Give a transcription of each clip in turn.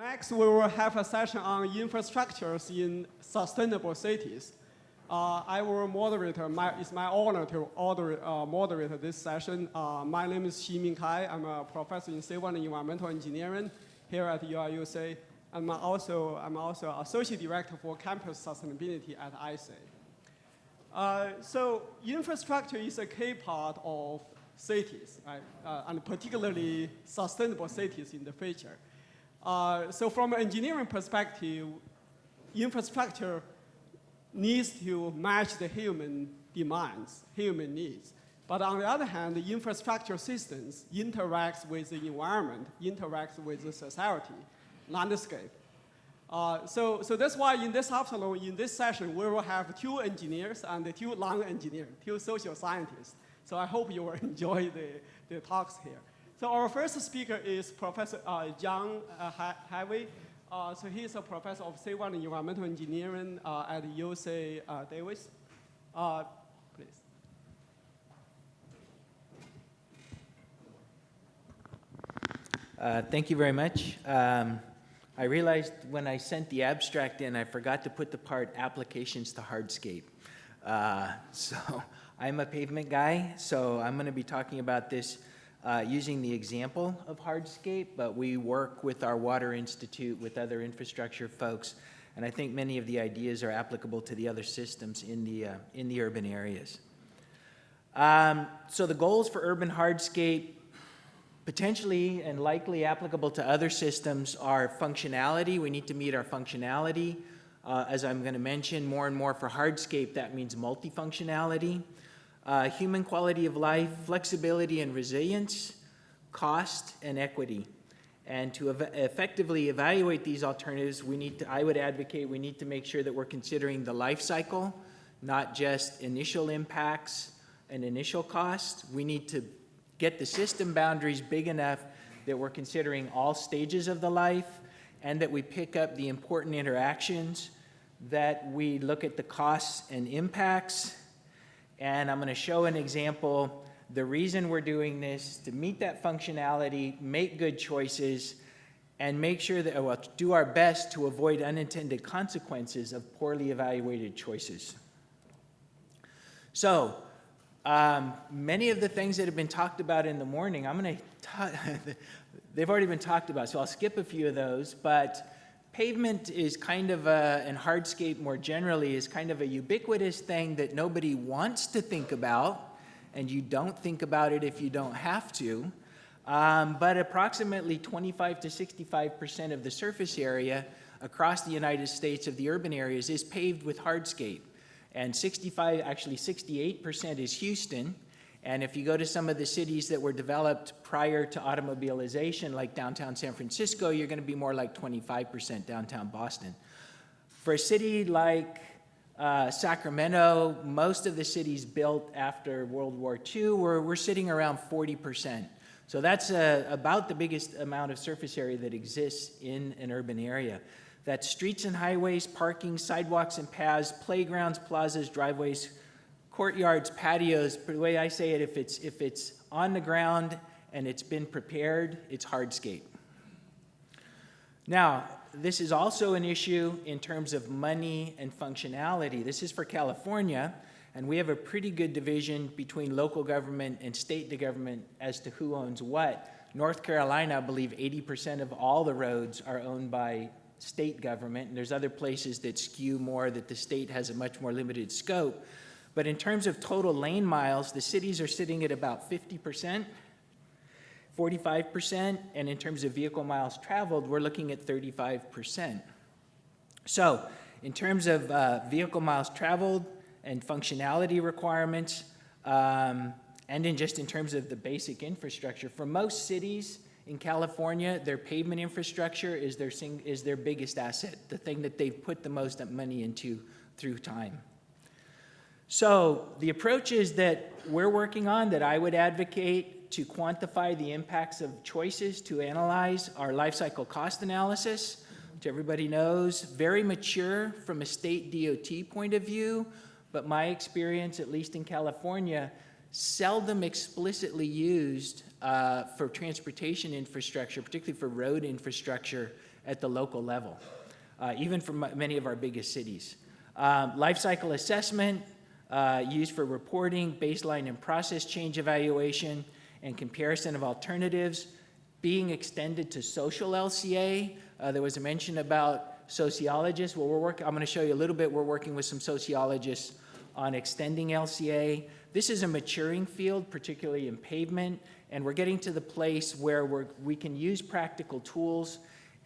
Next, we will have a session on infrastructures in sustainable cities. I will moderate. It's my honor to moderate this session. My name is Ximing Kai. I'm a professor in civil and environmental engineering here at UIUC. I'm also associate director for campus sustainability at iSEE. So infrastructure is a key part of cities, right? And particularly sustainable cities in the future. So from an engineering perspective, infrastructure needs to match the human demands, human needs. But on the other hand, the infrastructure systems interacts with the environment, interacts with the society, landscape. So that's why in this afternoon, in this session, we will have two engineers and two non-engineers, two social scientists. So I hope you will enjoy the talks here. So our first speaker is Professor John Harvey. So he's a professor of civil and environmental engineering at UC Davis. Please. Thank you very much. I realized when I sent the abstract in, I forgot to put the part applications to hardscape. So I'm a pavement guy, so I'm going to be talking about this using the example of hardscape, but we work with our Water Institute, with other infrastructure folks, and I think many of the ideas are applicable to the other systems in the urban areas. So the goals for urban hardscape, potentially and likely applicable to other systems, are functionality. We need to meet our functionality. As I'm going to mention, more and more for hardscape, that means multifunctionality. Human quality of life, flexibility and resilience, cost and equity. And to effectively evaluate these alternatives, I would advocate we need to make sure that we're considering the life cycle, not just initial impacts and initial costs. We need to get the system boundaries big enough that we're considering all stages of the life, and that we pick up the important interactions, that we look at the costs and impacts. And I'm going to show an example. The reason we're doing this, to meet that functionality, make good choices, and make sure that, do our best to avoid unintended consequences of poorly evaluated choices. So, many of the things that have been talked about in the morning, they've already been talked about, so I'll skip a few of those, but pavement is kind of and hardscape more generally is kind of a ubiquitous thing that nobody wants to think about, and you don't think about it if you don't have to, but approximately 25 to 65% of the surface area across the United States of the urban areas is paved with hardscape. And 68% is Houston. And if you go to some of the cities that were developed prior to automobilization, like downtown San Francisco, you're going to be more like 25% downtown Boston. For a city like Sacramento, most of the cities built after World War II, we're sitting around 40%. So that's about the biggest amount of surface area that exists in an urban area. That's streets and highways, parking, sidewalks and paths, playgrounds, plazas, driveways, courtyards, patios. The way I say it, if it's on the ground and it's been prepared, it's hardscape. Now, this is also an issue in terms of money and functionality. This is for California, and we have a pretty good division between local government and state government as to who owns what. North Carolina, I believe 80% of all the roads are owned by state government, and there's other places that skew more, that the state has a much more limited scope. But in terms of total lane miles, the cities are sitting at about 50%, 45%, and in terms of vehicle miles traveled, we're looking at 35%. So in terms of vehicle miles traveled and functionality requirements, and in terms of the basic infrastructure, for most cities in California, their pavement infrastructure is their biggest asset, the thing that they've put the most money into through time. So the approaches that we're working on, that I would advocate to quantify the impacts of choices to analyze, are life cycle cost analysis, which everybody knows, very mature from a state DOT point of view, but my experience, at least in California, seldom explicitly used for transportation infrastructure, particularly for road infrastructure, at the local level, even for many of our biggest cities. Life cycle assessment, used for reporting, baseline and process change evaluation, and comparison of alternatives, being extended to social LCA. There was a mention about sociologists. Well, I'm going to show you a little bit. We're working with some sociologists on extending LCA. This is a maturing field, particularly in pavement, and we're getting to the place where we can use practical tools.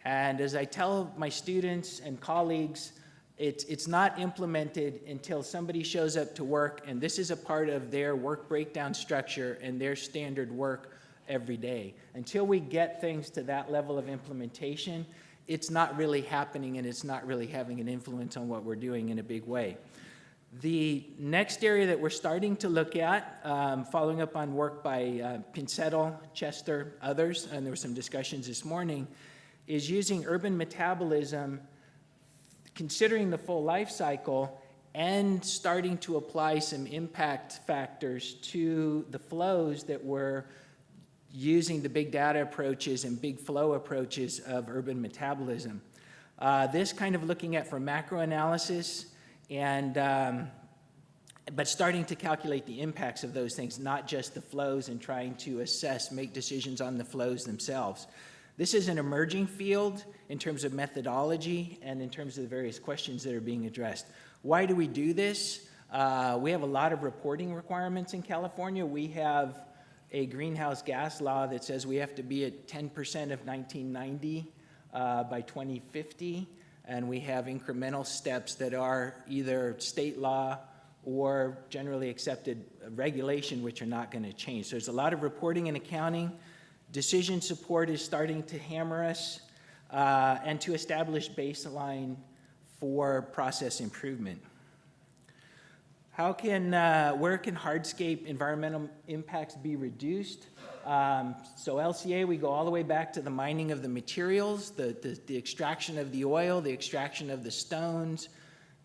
And as I tell my students and colleagues, it's not implemented until somebody shows up to work, and this is a part of their work breakdown structure and their standard work every day. Until we get things to that level of implementation, it's not really happening, and it's not really having an influence on what we're doing in a big way. The next area that we're starting to look at, following up on work by Cidell, Chester, others, and there were some discussions this morning, is using urban metabolism, considering the full life cycle, and starting to apply some impact factors to the flows that we're using the big data approaches and big flow approaches of urban metabolism. This kind of looking at for macro analysis, and but starting to calculate the impacts of those things, not just the flows, and trying to assess, make decisions on the flows themselves. This is an emerging field in terms of methodology and in terms of the various questions that are being addressed. Why do we do this? We have a lot of reporting requirements in California. We have a greenhouse gas law that says we have to be at 10% of 1990 by 2050, and we have incremental steps that are either state law or generally accepted regulation, which are not going to change. So there's a lot of reporting and accounting. Decision support is starting to hammer us, and to establish baseline for process improvement. Where can hardscape environmental impacts be reduced? So LCA, we go all the way back to the mining of the materials, the extraction of the oil, the extraction of the stones,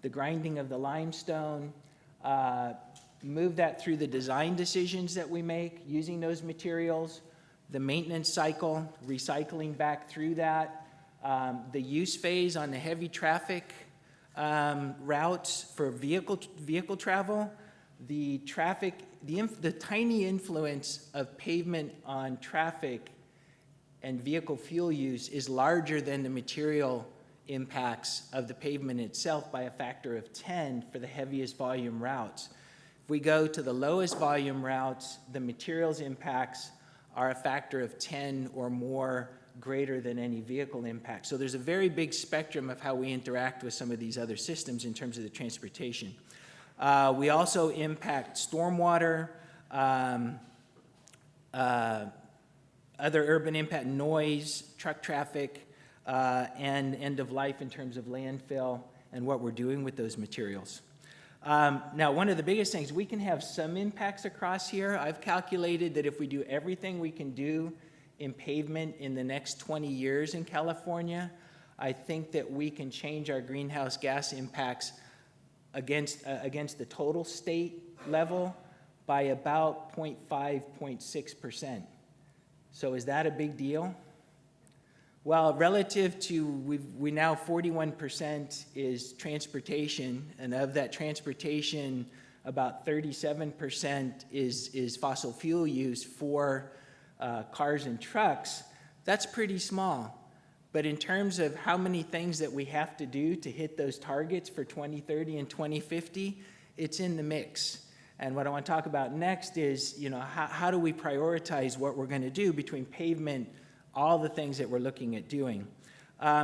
the grinding of the limestone, move that through the design decisions that we make using those materials, the maintenance cycle, recycling back through that, the use phase on the heavy traffic routes for vehicle travel, the tiny influence of pavement on traffic and vehicle fuel use is larger than the material impacts of the pavement itself by a factor of 10 for the heaviest volume routes. If we go to the lowest volume routes, the materials impacts are a factor of 10 or more greater than any vehicle impact. So there's a very big spectrum of how we interact with some of these other systems in terms of the transportation. We also impact stormwater, other urban impact, noise, truck traffic, and end of life in terms of landfill and what we're doing with those materials. Now, one of the biggest things, we can have some impacts across here. I've calculated that if we do everything we can do in pavement in the next 20 years in California, I think that we can change our greenhouse gas impacts against the total state level by about 0.5, 0.6%. So is that a big deal? Well, relative to, we now 41% is transportation, and of that transportation, about 37% is fossil fuel use for cars and trucks. That's pretty small. But in terms of how many things that we have to do to hit those targets for 2030 and 2050, it's in the mix. And what I want to talk about next is, how do we prioritize what we're going to do between pavement, all the things that we're looking at doing.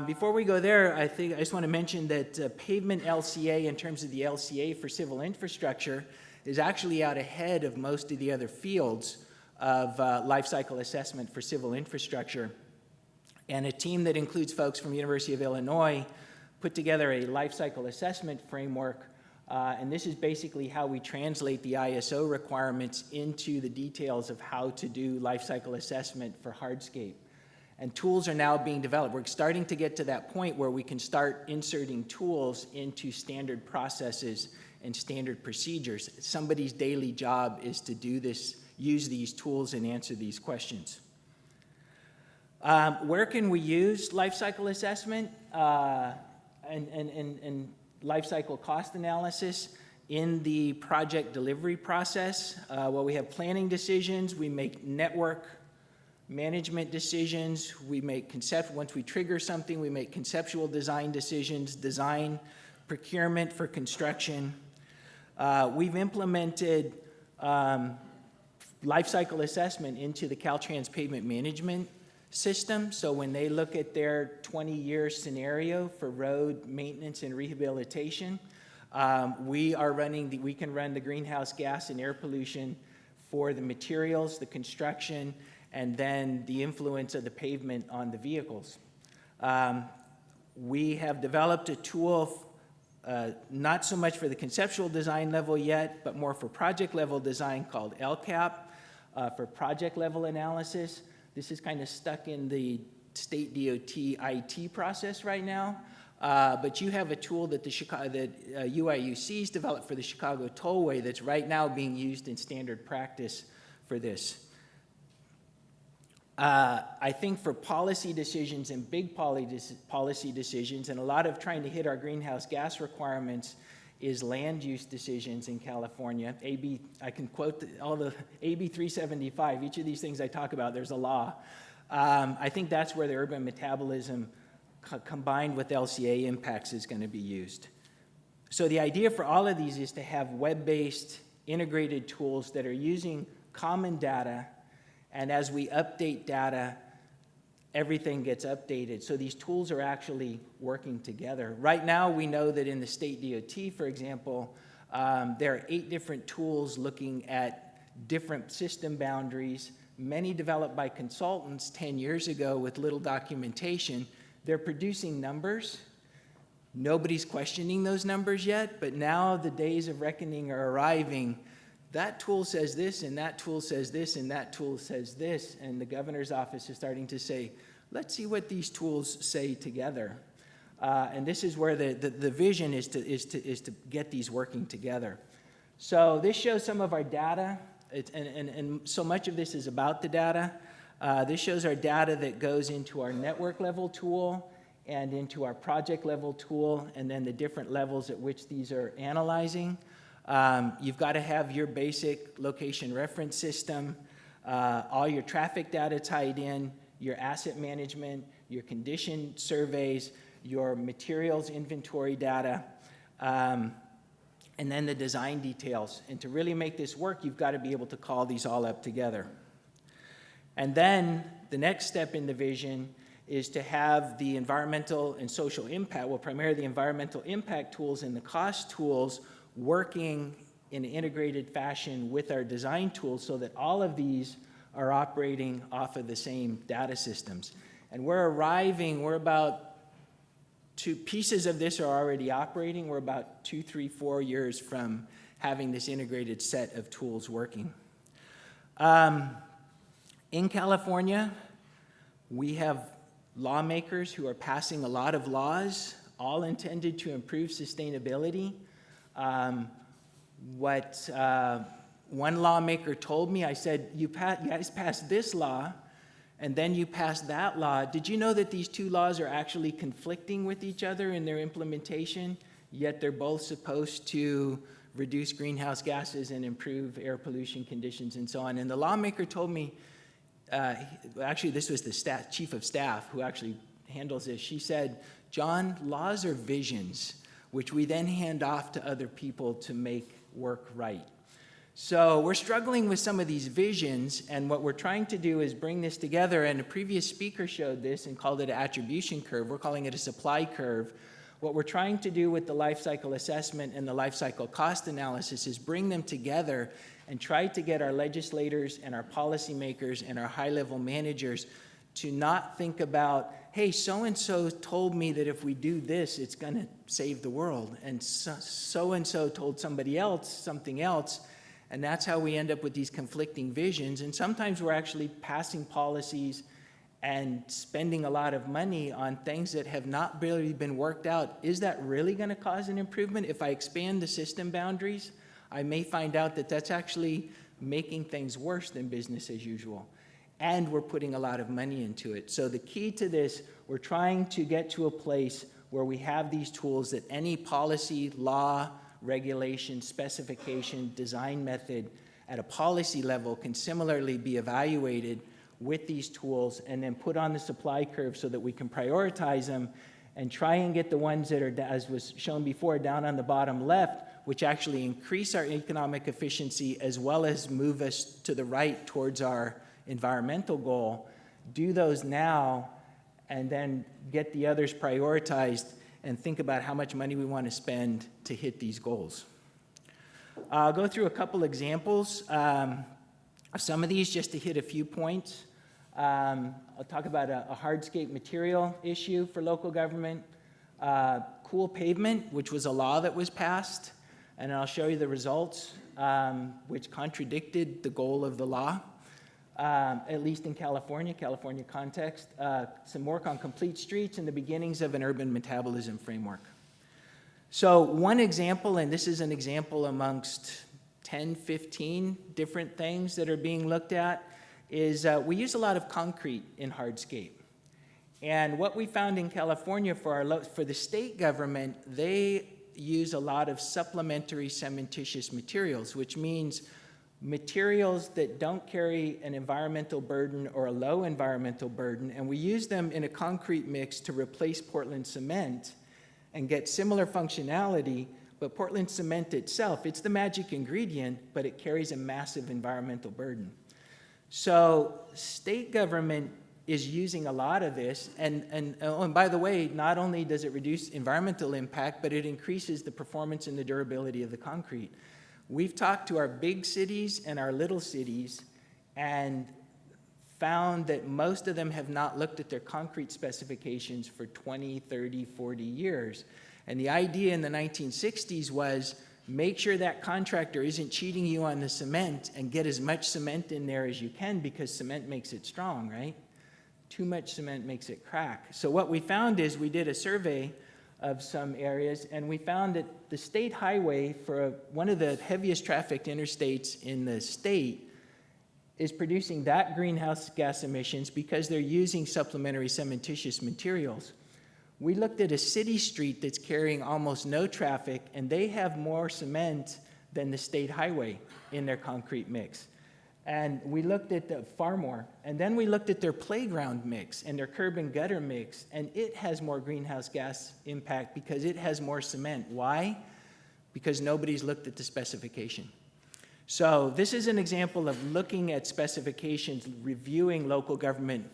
Before we go there, I just want to mention that pavement LCA, in terms of the LCA for civil infrastructure, is actually out ahead of most of the other fields of life cycle assessment for civil infrastructure. And a team that includes folks from the University of Illinois put together a life cycle assessment framework, and this is basically how we translate the ISO requirements into the details of how to do life cycle assessment for hardscape. And tools are now being developed. We're starting to get to that point where we can start inserting tools into standard processes and standard procedures. Somebody's daily job is to do this, use these tools and answer these questions. Where can we use life cycle assessment and life cycle cost analysis? In the project delivery process, well, we have planning decisions, we make network management decisions, we make once we trigger something, we make conceptual design decisions, design, procurement for construction. We've implemented life cycle assessment into the Caltrans pavement management system. So when they look at their 20-year scenario for road maintenance and rehabilitation, we can run the greenhouse gas and air pollution for the materials, the construction, and then the influence of the pavement on the vehicles. We have developed a tool, not so much for the conceptual design level yet, but more for project level design, called LCAP, for project level analysis. This is kind of stuck in the state DOT IT process right now. But you have a tool that UIUC's developed for the Chicago Tollway that's right now being used in standard practice for this. I think for policy decisions and big policy decisions, and a lot of trying to hit our greenhouse gas requirements, is land use decisions in California. I can quote all the AB 375, each of these things I talk about, there's a law. I think that's where the urban metabolism combined with LCA impacts is going to be used. So the idea for all of these is to have web-based integrated tools that are using common data, and as we update data, everything gets updated. So these tools are actually working together. Right now, we know that in the state DOT, for example, there are 8 different tools looking at different system boundaries, many developed by consultants 10 years ago with little documentation. They're producing numbers. Nobody's questioning those numbers yet, but now the days of reckoning are arriving. That tool says this, and that tool says this, and that tool says this, and the governor's office is starting to say, let's see what these tools say together. And this is where the vision is to get these working together. So this shows some of our data, and so much of this is about the data. This shows our data that goes into our network level tool and into our project level tool, and then the different levels at which these are analyzing. You've got to have your basic location reference system, all your traffic data tied in, your asset management, your condition surveys, your materials inventory data, and then the design details. And to really make this work, you've got to be able to call these all up together. And then the next step in the vision is to have the environmental and social impact, well, primarily the environmental impact tools and the cost tools working in an integrated fashion with our design tools so that all of these are operating off of the same data systems. And we're about 2 pieces of this are already operating. We're about 2, 3, 4 years from having this integrated set of tools working. In California, we have lawmakers who are passing a lot of laws, all intended to improve sustainability. What one lawmaker told me, I said, you guys passed this law, and then you passed that law. Did you know that these 2 laws are actually conflicting with each other in their implementation, yet they're both supposed to reduce greenhouse gases and improve air pollution conditions and so on? And the lawmaker told me, actually this was the chief of staff who actually handles this. She said, John, laws are visions, which we then hand off to other people to make work right. So we're struggling with some of these visions, and what we're trying to do is bring this together, and a previous speaker showed this and called it an attribution curve. We're calling it a supply curve. What we're trying to do with the life cycle assessment and the life cycle cost analysis is bring them together and try to get our legislators and our policymakers and our high-level managers to not think about, hey, so-and-so told me that if we do this, it's going to save the world, and so-and-so told somebody else something else, and that's how we end up with these conflicting visions. And sometimes we're actually passing policies and spending a lot of money on things that have not really been worked out. Is that really going to cause an improvement? If I expand the system boundaries, I may find out that that's actually making things worse than business as usual. and we're putting a lot of money into it. So the key to this, we're trying to get to a place where we have these tools that any policy, law, regulation, specification, design method at a policy level can similarly be evaluated with these tools and then put on the supply curve so that we can prioritize them and try and get the ones that are, as was shown before, down on the bottom left, which actually increase our economic efficiency as well as move us to the right towards our environmental goal. Do those now and then get the others prioritized and think about how much money we want to spend to hit these goals. I'll go through a couple examples of some of these just to hit a few points. I'll talk about a hardscape material issue for local government, cool pavement, which was a law that was passed, and I'll show you the results, which contradicted the goal of the law, at least in California context. Some work on complete streets and the beginnings of an urban metabolism framework. So one example, and this is an example amongst 10, 15 different things that are being looked at, is we use a lot of concrete in hardscape. And what we found in California for the state government, they use a lot of supplementary cementitious materials, which means materials that don't carry an environmental burden or a low environmental burden, and we use them in a concrete mix to replace Portland cement and get similar functionality. But Portland cement itself, it's the magic ingredient, but it carries a massive environmental burden. So state government is using a lot of this, and by the way, not only does it reduce environmental impact, but it increases the performance and the durability of the concrete. We've talked to our big cities and our little cities and found that most of them have not looked at their concrete specifications for 20, 30, 40 years. And the idea in the 1960s was make sure that contractor isn't cheating you on the cement and get as much cement in there as you can because cement makes it strong, right? Too much cement makes it crack. So what we found is we did a survey of some areas, and we found that the state highway for one of the heaviest trafficked interstates in the state is producing that greenhouse gas emissions because they're using supplementary cementitious materials. We looked at a city street that's carrying almost no traffic, and they have more cement than the state highway in their concrete mix. And we looked at far more. And then we looked at their playground mix and their curb and gutter mix, and it has more greenhouse gas impact because it has more cement. Why? Because nobody's looked at the specification. So this is an example of looking at specifications, reviewing local government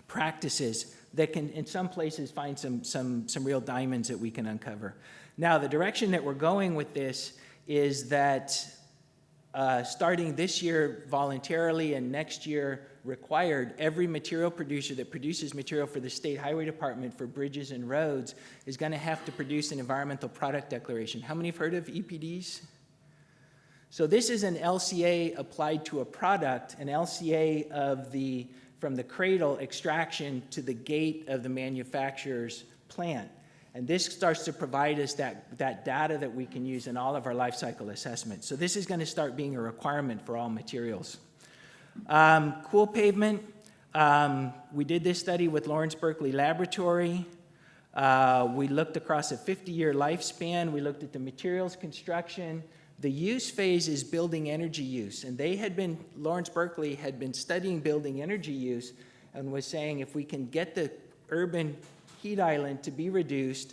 practices that can, in some places, find some real diamonds that we can uncover. Now, the direction that we're going with this is that starting this year voluntarily and next year required, every material producer that produces material for the State Highway Department for bridges and roads is going to have to produce an environmental product declaration. How many have heard of EPDs? So this is an LCA applied to a product, an LCA of from the cradle extraction to the gate of the manufacturer's plant. And this starts to provide us that data that we can use in all of our life cycle assessments. So this is going to start being a requirement for all materials. Cool pavement. We did this study with Lawrence Berkeley Laboratory. We looked across a 50-year lifespan. We looked at the materials construction. The use phase is building energy use. And Lawrence Berkeley had been studying building energy use and was saying if we can get the urban heat island to be reduced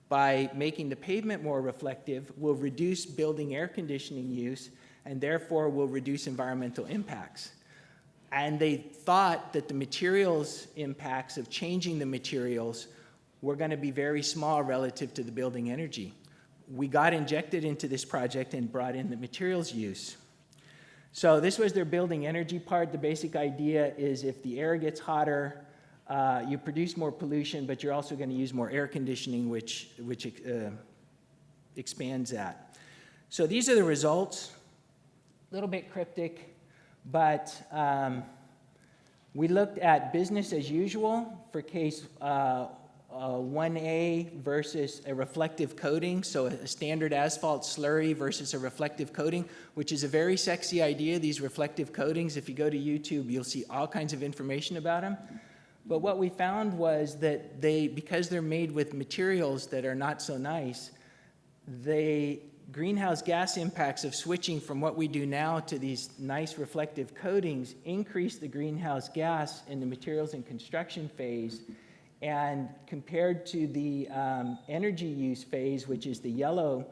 by making the pavement more reflective, we'll reduce building air conditioning use, and therefore will reduce environmental impacts. And they thought that the materials impacts of changing the materials were going to be very small relative to the building energy. We got injected into this project and brought in the materials use. So this was their building energy part. The basic idea is if the air gets hotter, you produce more pollution, but you're also going to use more air conditioning, which expands that. So these are the results. A little bit cryptic, but we looked at business as usual for case 1A versus a reflective coating, so a standard asphalt slurry versus a reflective coating, which is a very sexy idea, these reflective coatings. If you go to YouTube, you'll see all kinds of information about them. But what we found was that because they're made with materials that are not so nice, the greenhouse gas impacts of switching from what we do now to these nice reflective coatings increase the greenhouse gas in the materials and construction phase. And compared to the energy use phase, which is the yellow,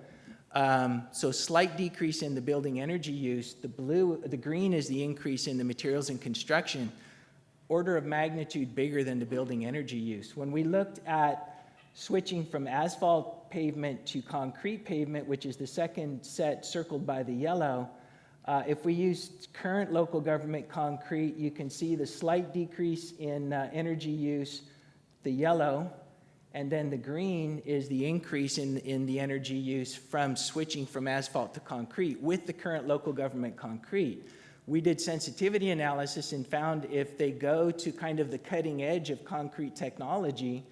so slight decrease in the building energy use, the green is the increase in the materials and construction, order of magnitude bigger than the building energy use. When we looked at switching from asphalt pavement to concrete pavement, which is the second set circled by the yellow, if we use current local government concrete, you can see the slight decrease in energy use, the yellow, and then the green is the increase in the energy use from switching from asphalt to concrete with the current local government concrete. We did sensitivity analysis and found if they go to kind of the cutting edge of concrete technology,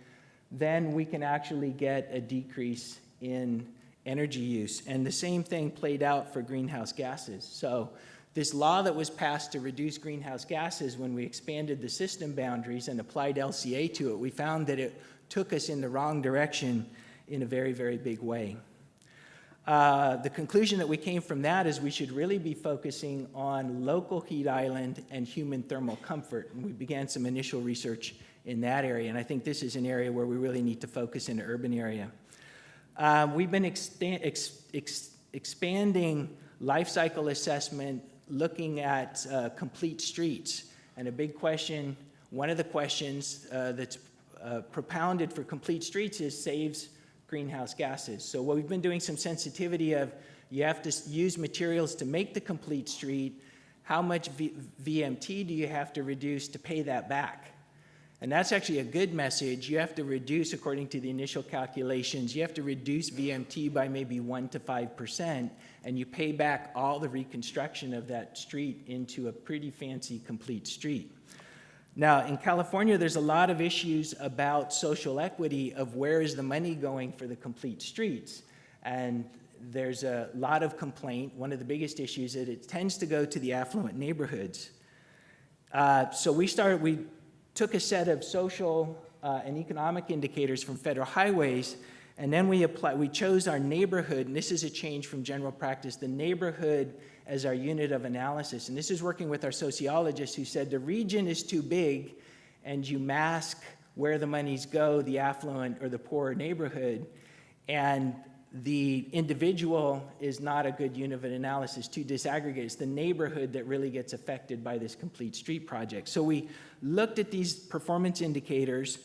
then we can actually get a decrease in energy use. And the same thing played out for greenhouse gases. So this law that was passed to reduce greenhouse gases, when we expanded the system boundaries and applied LCA to it, we found that it took us in the wrong direction in a very, very big way. The conclusion that we came from that is we should really be focusing on local heat island and human thermal comfort. And we began some initial research in that area. And I think this is an area where we really need to focus in an urban area. We've been expanding life cycle assessment, looking at complete streets. And a big question, one of the questions that's propounded for complete streets is saves greenhouse gases. So what we've been doing some sensitivity of, you have to use materials to make the complete street. How much VMT do you have to reduce to pay that back? And that's actually a good message. You have to reduce, according to the initial calculations, you have to reduce VMT by maybe 1 to 5%, and you pay back all the reconstruction of that street into a pretty fancy complete street. Now, in California, there's a lot of issues about social equity of where is the money going for the complete streets. And there's a lot of complaint. One of the biggest issues is that it tends to go to the affluent neighborhoods. So we took a set of social and economic indicators from federal highways, and then we chose our neighborhood, and this is a change from general practice, the neighborhood as our unit of analysis. And this is working with our sociologists who said the region is too big and you mask where the monies go, the affluent or the poorer neighborhood, and the individual is not a good unit of analysis to disaggregate. It's the neighborhood that really gets affected by this complete street project. So we looked at these performance indicators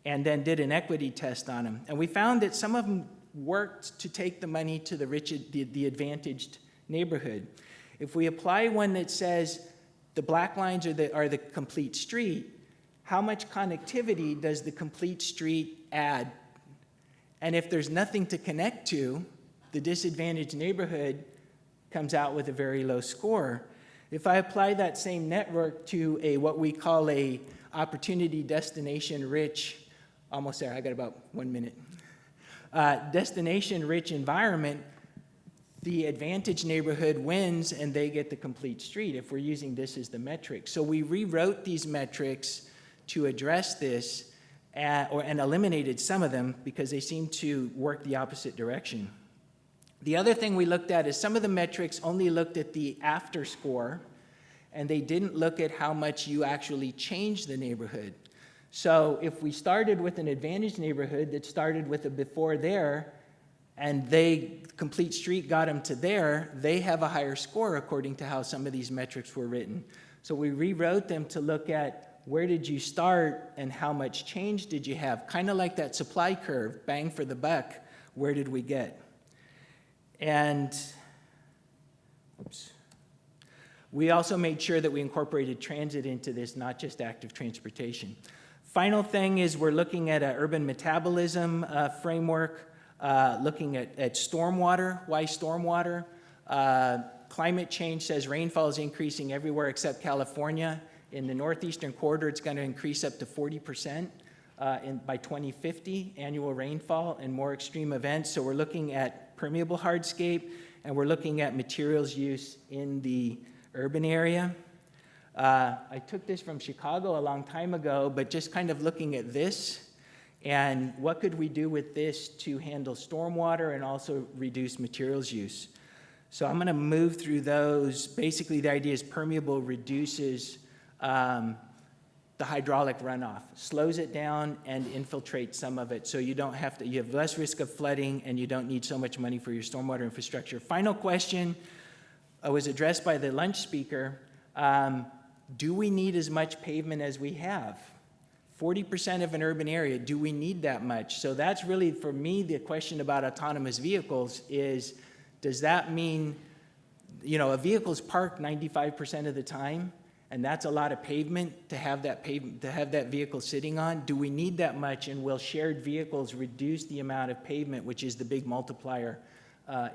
and then did an equity test on them. And we found that some of them worked to take the money to the advantaged neighborhood. If we apply one that says the black lines are the complete street, how much connectivity does the complete street add? And if there's nothing to connect to, the disadvantaged neighborhood comes out with a very low score. If I apply that same network to what we call a opportunity destination rich, almost there, I got about 1 minute, destination rich environment, the advantaged neighborhood wins and they get the complete street if we're using this as the metric. So we rewrote these metrics to address this and eliminated some of them because they seem to work the opposite direction. The other thing we looked at is some of the metrics only looked at the after score, and they didn't look at how much you actually changed the neighborhood. So if we started with an advantaged neighborhood that started with a before there, and complete street got them to there, they have a higher score according to how some of these metrics were written. So we rewrote them to look at where did you start and how much change did you have? Kind of like that supply curve, bang for the buck, where did we get? And, oops. We also made sure that we incorporated transit into this, not just active transportation. Final thing is we're looking at an urban metabolism framework, looking at stormwater. Why stormwater? Climate change says rainfall is increasing everywhere except California. In the northeastern corridor, it's going to increase up to 40%. by 2050, annual rainfall and more extreme events. So we're looking at permeable hardscape, and we're looking at materials use in the urban area. I took this from Chicago a long time ago, but just kind of looking at this, and what could we do with this to handle stormwater and also reduce materials use? So I'm going to move through those. Basically, the idea is permeable reduces the hydraulic runoff, slows it down and infiltrates some of it, so you don't have to, you have less risk of flooding and you don't need so much money for your stormwater infrastructure. Final question was addressed by the lunch speaker. Do we need as much pavement as we have? 40% of an urban area, do we need that much? So that's really, for me, the question about autonomous vehicles is, does that mean, you know, a vehicle's parked 95% of the time, and that's a lot of pavement to have that vehicle sitting on? Do we need that much, and will shared vehicles reduce the amount of pavement, which is the big multiplier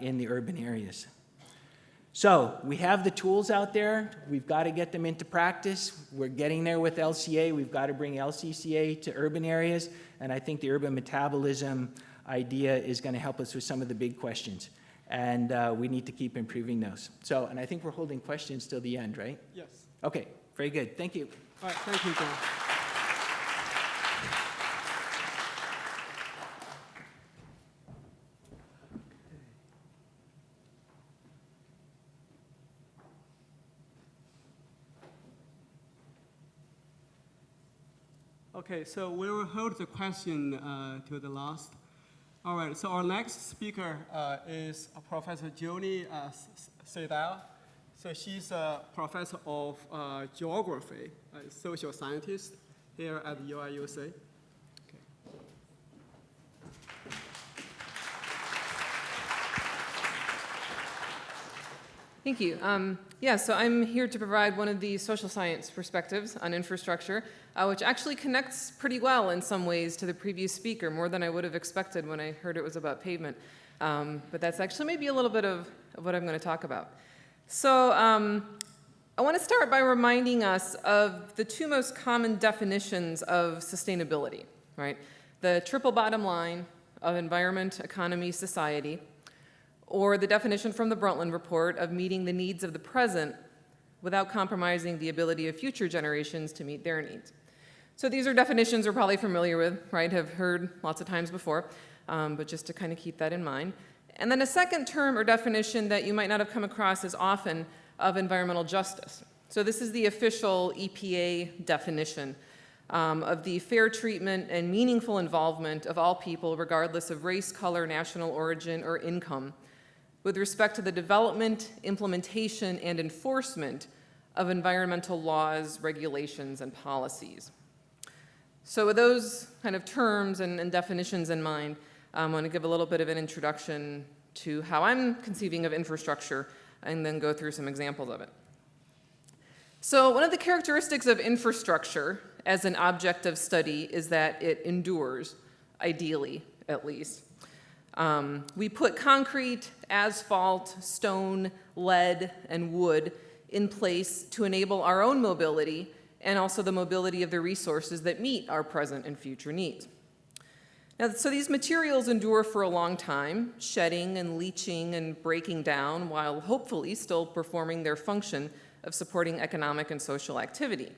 in the urban areas? So we have the tools out there. We've got to get them into practice. We're getting there with LCA. We've got to bring LCCA to urban areas, and I think the urban metabolism idea is going to help us with some of the big questions, and we need to keep improving those. So, and I think we're holding questions till the end, right? Yes. Okay, very good. Thank you. All right, thank you, John. Okay, so we will hold the question to the last. All right, so our next speaker is Professor Julie Cidell. So she's a professor of geography, a social scientist here at UIUC. Okay. Thank you. Yeah, so I'm here to provide one of the social science perspectives on infrastructure, which actually connects pretty well in some ways to the previous speaker, more than I would have expected when I heard it was about pavement. But that's actually maybe a little bit of what I'm going to talk about. So I want to start by reminding us of the two most common definitions of sustainability, right? The triple bottom line of environment, economy, society, or the definition from the Brundtland Report of meeting the needs of the present without compromising the ability of future generations to meet their needs. So these are definitions we're probably familiar with, right? Have heard lots of times before, but just to kind of keep that in mind. And then a second term or definition that you might not have come across as often of environmental justice. So this is the official EPA definition of the fair treatment and meaningful involvement of all people, regardless of race, color, national origin, or income, with respect to the development, implementation, and enforcement of environmental laws, regulations, and policies. So with those kind of terms and definitions in mind, I want to give a little bit of an introduction to how I'm conceiving of infrastructure and then go through some examples of it. So one of the characteristics of infrastructure as an object of study is that it endures, ideally at least. We put concrete, asphalt, stone, lead, and wood in place to enable our own mobility and also the mobility of the resources that meet our present and future needs. Now, so these materials endure for a long time, shedding and leaching and breaking down while hopefully still performing their function of supporting economic and social activity.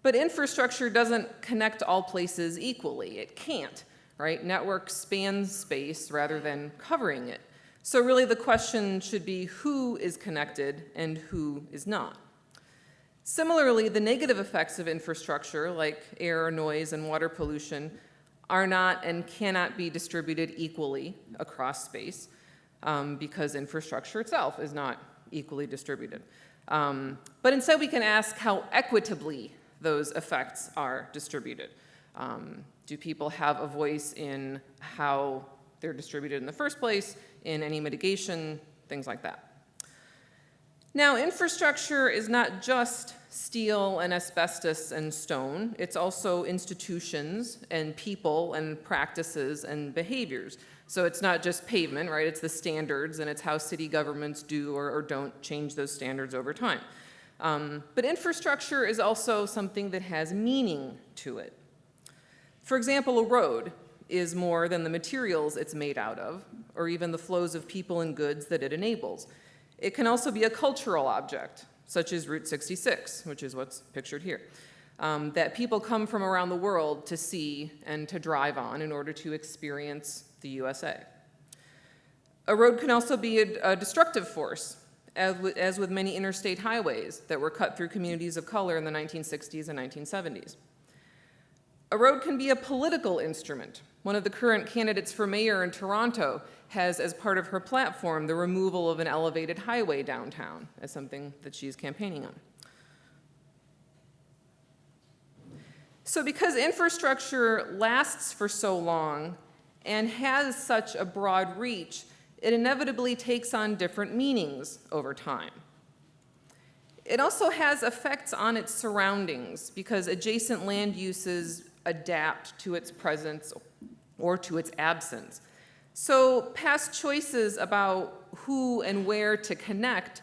But infrastructure doesn't connect all places equally. It can't. Right? Network spans space rather than covering it. So really the question should be who is connected and who is not. Similarly, the negative effects of infrastructure, like air, noise, and water pollution, are not and cannot be distributed equally across space because infrastructure itself is not equally distributed. But instead we can ask how equitably those effects are distributed. Do people have a voice in how they're distributed in the first place, in any mitigation, things like that? Now, infrastructure is not just steel and asbestos and stone. It's also institutions and people and practices and behaviors. So it's not just pavement, right? It's the standards, and it's how city governments do or don't change those standards over time. But infrastructure is also something that has meaning to it. For example, a road is more than the materials it's made out of, or even the flows of people and goods that it enables. It can also be a cultural object, such as Route 66, which is what's pictured here, that people come from around the world to see and to drive on in order to experience the USA. A road can also be a destructive force, as with many interstate highways that were cut through communities of color in the 1960s and 1970s. A road can be a political instrument. One of the current candidates for mayor in Toronto has, as part of her platform, the removal of an elevated highway downtown as something that she's campaigning on. So because infrastructure lasts for so long and has such a broad reach, it inevitably takes on different meanings over time. It also has effects on its surroundings because adjacent land uses adapt to its presence or to its absence. So past choices about who and where to connect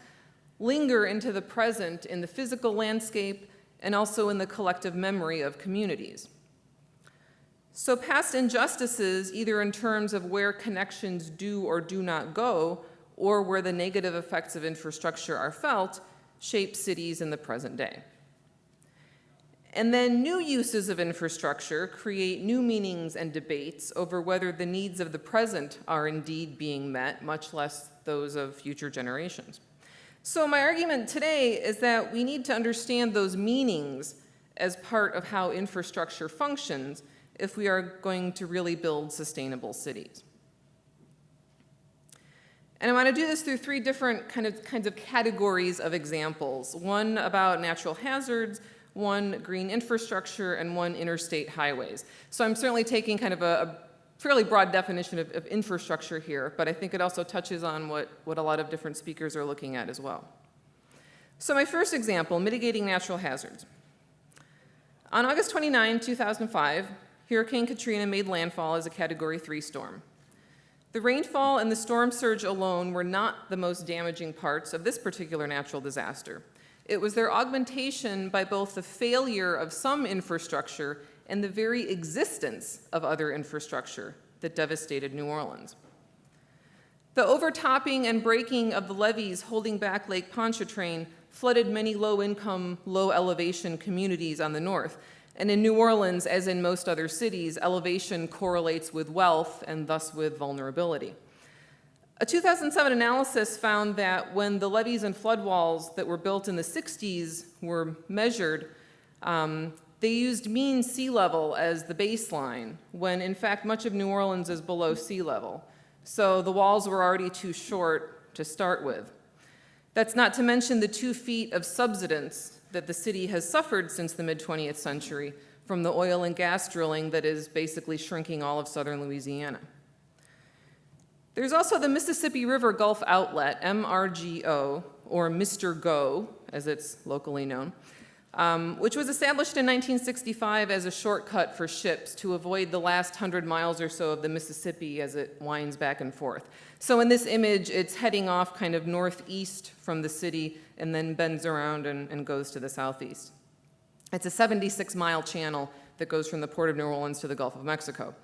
linger into the present in the physical landscape and also in the collective memory of communities. So past injustices, either in terms of where connections do or do not go, or where the negative effects of infrastructure are felt, shape cities in the present day. And then new uses of infrastructure create new meanings and debates over whether the needs of the present are indeed being met, much less those of future generations. So my argument today is that we need to understand those meanings as part of how infrastructure functions if we are going to really build sustainable cities. And I want to do this through three different kinds of categories of examples. One about natural hazards, one green infrastructure, and one interstate highways. So I'm certainly taking kind of a fairly broad definition of infrastructure here, but I think it also touches on what a lot of different speakers are looking at as well. So my first example, mitigating natural hazards. On August 29, 2005, Hurricane Katrina made landfall as a Category 3 storm. The rainfall and the storm surge alone were not the most damaging parts of this particular natural disaster. It was their augmentation by both the failure of some infrastructure and the very existence of other infrastructure that devastated New Orleans. The overtopping and breaking of the levees holding back Lake Pontchartrain flooded many low-income, low-elevation communities on the north. And in New Orleans, as in most other cities, elevation correlates with wealth and thus with vulnerability. A 2007 analysis found that when the levees and floodwalls that were built in the 60s were measured, they used mean sea level as the baseline, when in fact much of New Orleans is below sea level. So the walls were already too short to start with. That's not to mention the 2 feet of subsidence that the city has suffered since the mid-20th century from the oil and gas drilling that is basically shrinking all of southern Louisiana. There's also the Mississippi River Gulf Outlet, MRGO, or Mr. Go, as it's locally known, which was established in 1965 as a shortcut for ships to avoid the last 100 miles or so of the Mississippi as it winds back and forth. So in this image, it's heading off kind of northeast from the city and then bends around and goes to the southeast. It's a 76-mile channel that goes from the Port of New Orleans to the Gulf of Mexico.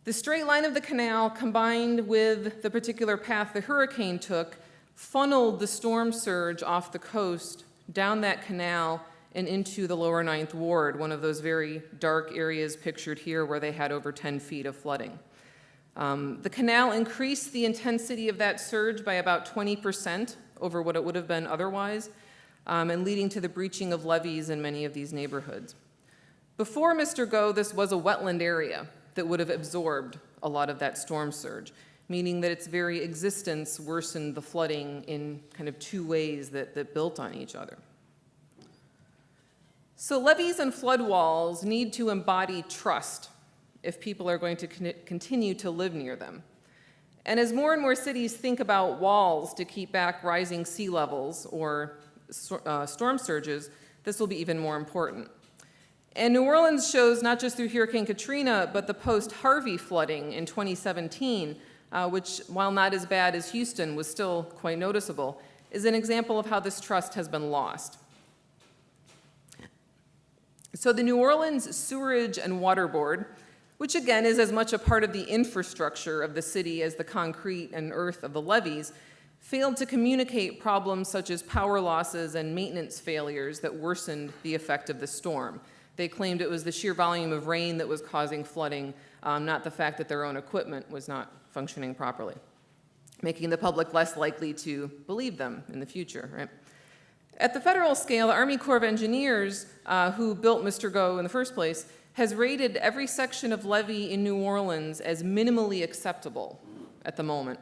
The straight line of the canal, combined with the particular path the hurricane took, funneled the storm surge off the coast, down that canal, and into the lower Ninth Ward, one of those very dark areas pictured here where they had over 10 feet of flooding. The canal increased the intensity of that surge by about 20% over what it would have been otherwise, and leading to the breaching of levees in many of these neighborhoods. Before Mr. Go, this was a wetland area that would have absorbed a lot of that storm surge, meaning that its very existence worsened the flooding in kind of 2 ways that built on each other. So levees and flood walls need to embody trust if people are going to continue to live near them. And as more and more cities think about walls to keep back rising sea levels or storm surges, this will be even more important. And New Orleans shows, not just through Hurricane Katrina, but the post-Harvey flooding in 2017, which, while not as bad as Houston, was still quite noticeable, is an example of how this trust has been lost. So the New Orleans Sewerage and Water Board, which again is as much a part of the infrastructure of the city as the concrete and earth of the levees, failed to communicate problems such as power losses and maintenance failures that worsened the effect of the storm. They claimed it was the sheer volume of rain that was causing flooding, not the fact that their own equipment was not functioning properly, making the public less likely to believe them in the future, right? At the federal scale, the Army Corps of Engineers, who built Mr. Go in the first place, has rated every section of levee in New Orleans as minimally acceptable at the moment.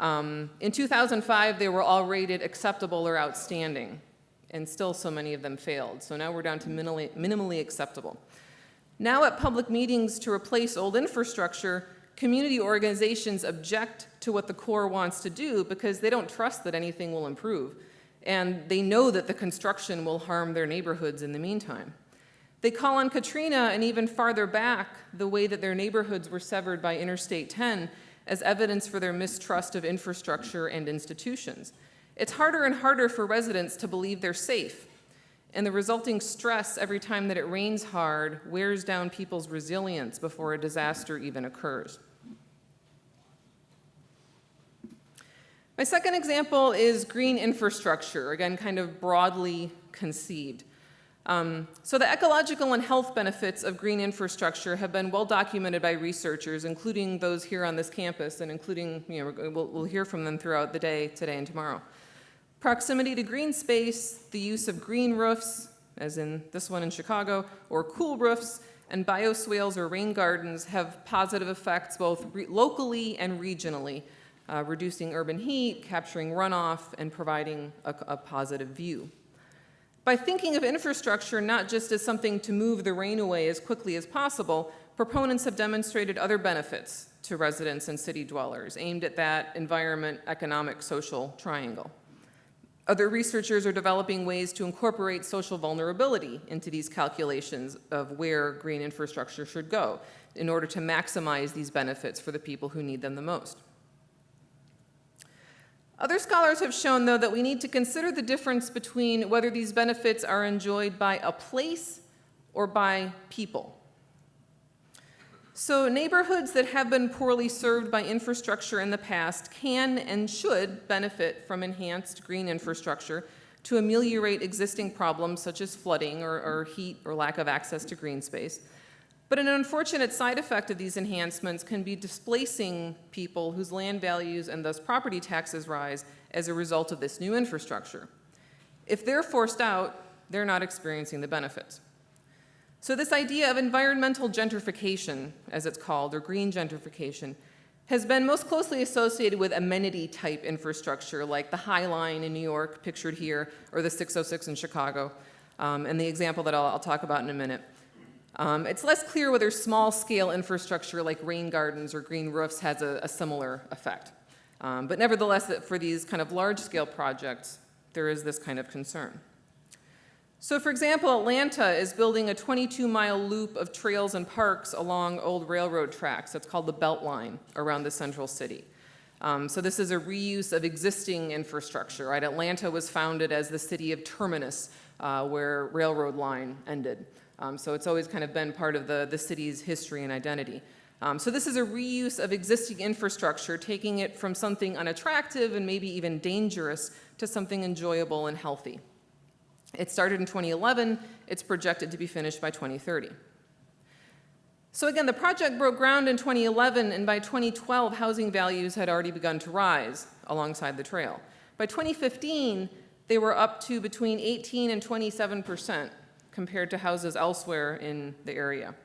In 2005, they were all rated acceptable or outstanding, and still so many of them failed. So now we're down to minimally acceptable. Now at public meetings to replace old infrastructure, community organizations object to what the Corps wants to do because they don't trust that anything will improve, and they know that the construction will harm their neighborhoods in the meantime. They call on Katrina and even farther back the way that their neighborhoods were severed by Interstate 10 as evidence for their mistrust of infrastructure and institutions. It's harder and harder for residents to believe they're safe, and the resulting stress every time that it rains hard wears down people's resilience before a disaster even occurs. My second example is green infrastructure, again, kind of broadly conceived. So the ecological and health benefits of green infrastructure have been well documented by researchers, including those here on this campus, and including, we'll hear from them throughout the day, today and tomorrow. Proximity to green space, the use of green roofs, as in this one in Chicago, or cool roofs, and bioswales or rain gardens have positive effects both locally and regionally, reducing urban heat, capturing runoff, and providing a positive view. By thinking of infrastructure not just as something to move the rain away as quickly as possible, proponents have demonstrated other benefits to residents and city dwellers aimed at that environment, economic, social triangle. Other researchers are developing ways to incorporate social vulnerability into these calculations of where green infrastructure should go in order to maximize these benefits for the people who need them the most. Other scholars have shown, though, that we need to consider the difference between whether these benefits are enjoyed by a place or by people. So neighborhoods that have been poorly served by infrastructure in the past can and should benefit from enhanced green infrastructure to ameliorate existing problems such as flooding or heat or lack of access to green space. But an unfortunate side effect of these enhancements can be displacing people whose land values and thus property taxes rise as a result of this new infrastructure. If they're forced out, they're not experiencing the benefits. So this idea of environmental gentrification, as it's called, or green gentrification, has been most closely associated with amenity-type infrastructure like the High Line in New York, pictured here, or the 606 in Chicago, and the example that I'll talk about in a minute. It's less clear whether small-scale infrastructure like rain gardens or green roofs has a similar effect. But nevertheless, for these kind of large-scale projects, there is this kind of concern. So for example, Atlanta is building a 22-mile loop of trails and parks along old railroad tracks. It's called the Beltline around the central city. So this is a reuse of existing infrastructure, right? Atlanta was founded as the city of terminus, where railroad line ended. So it's always kind of been part of the city's history and identity. So this is a reuse of existing infrastructure, taking it from something unattractive and maybe even dangerous to something enjoyable and healthy. It started in 2011. It's projected to be finished by 2030. So again, the project broke ground in 2011, and by 2012, housing values had already begun to rise alongside the trail. By 2015, they were up to between 18 and 27% compared to houses elsewhere in the area.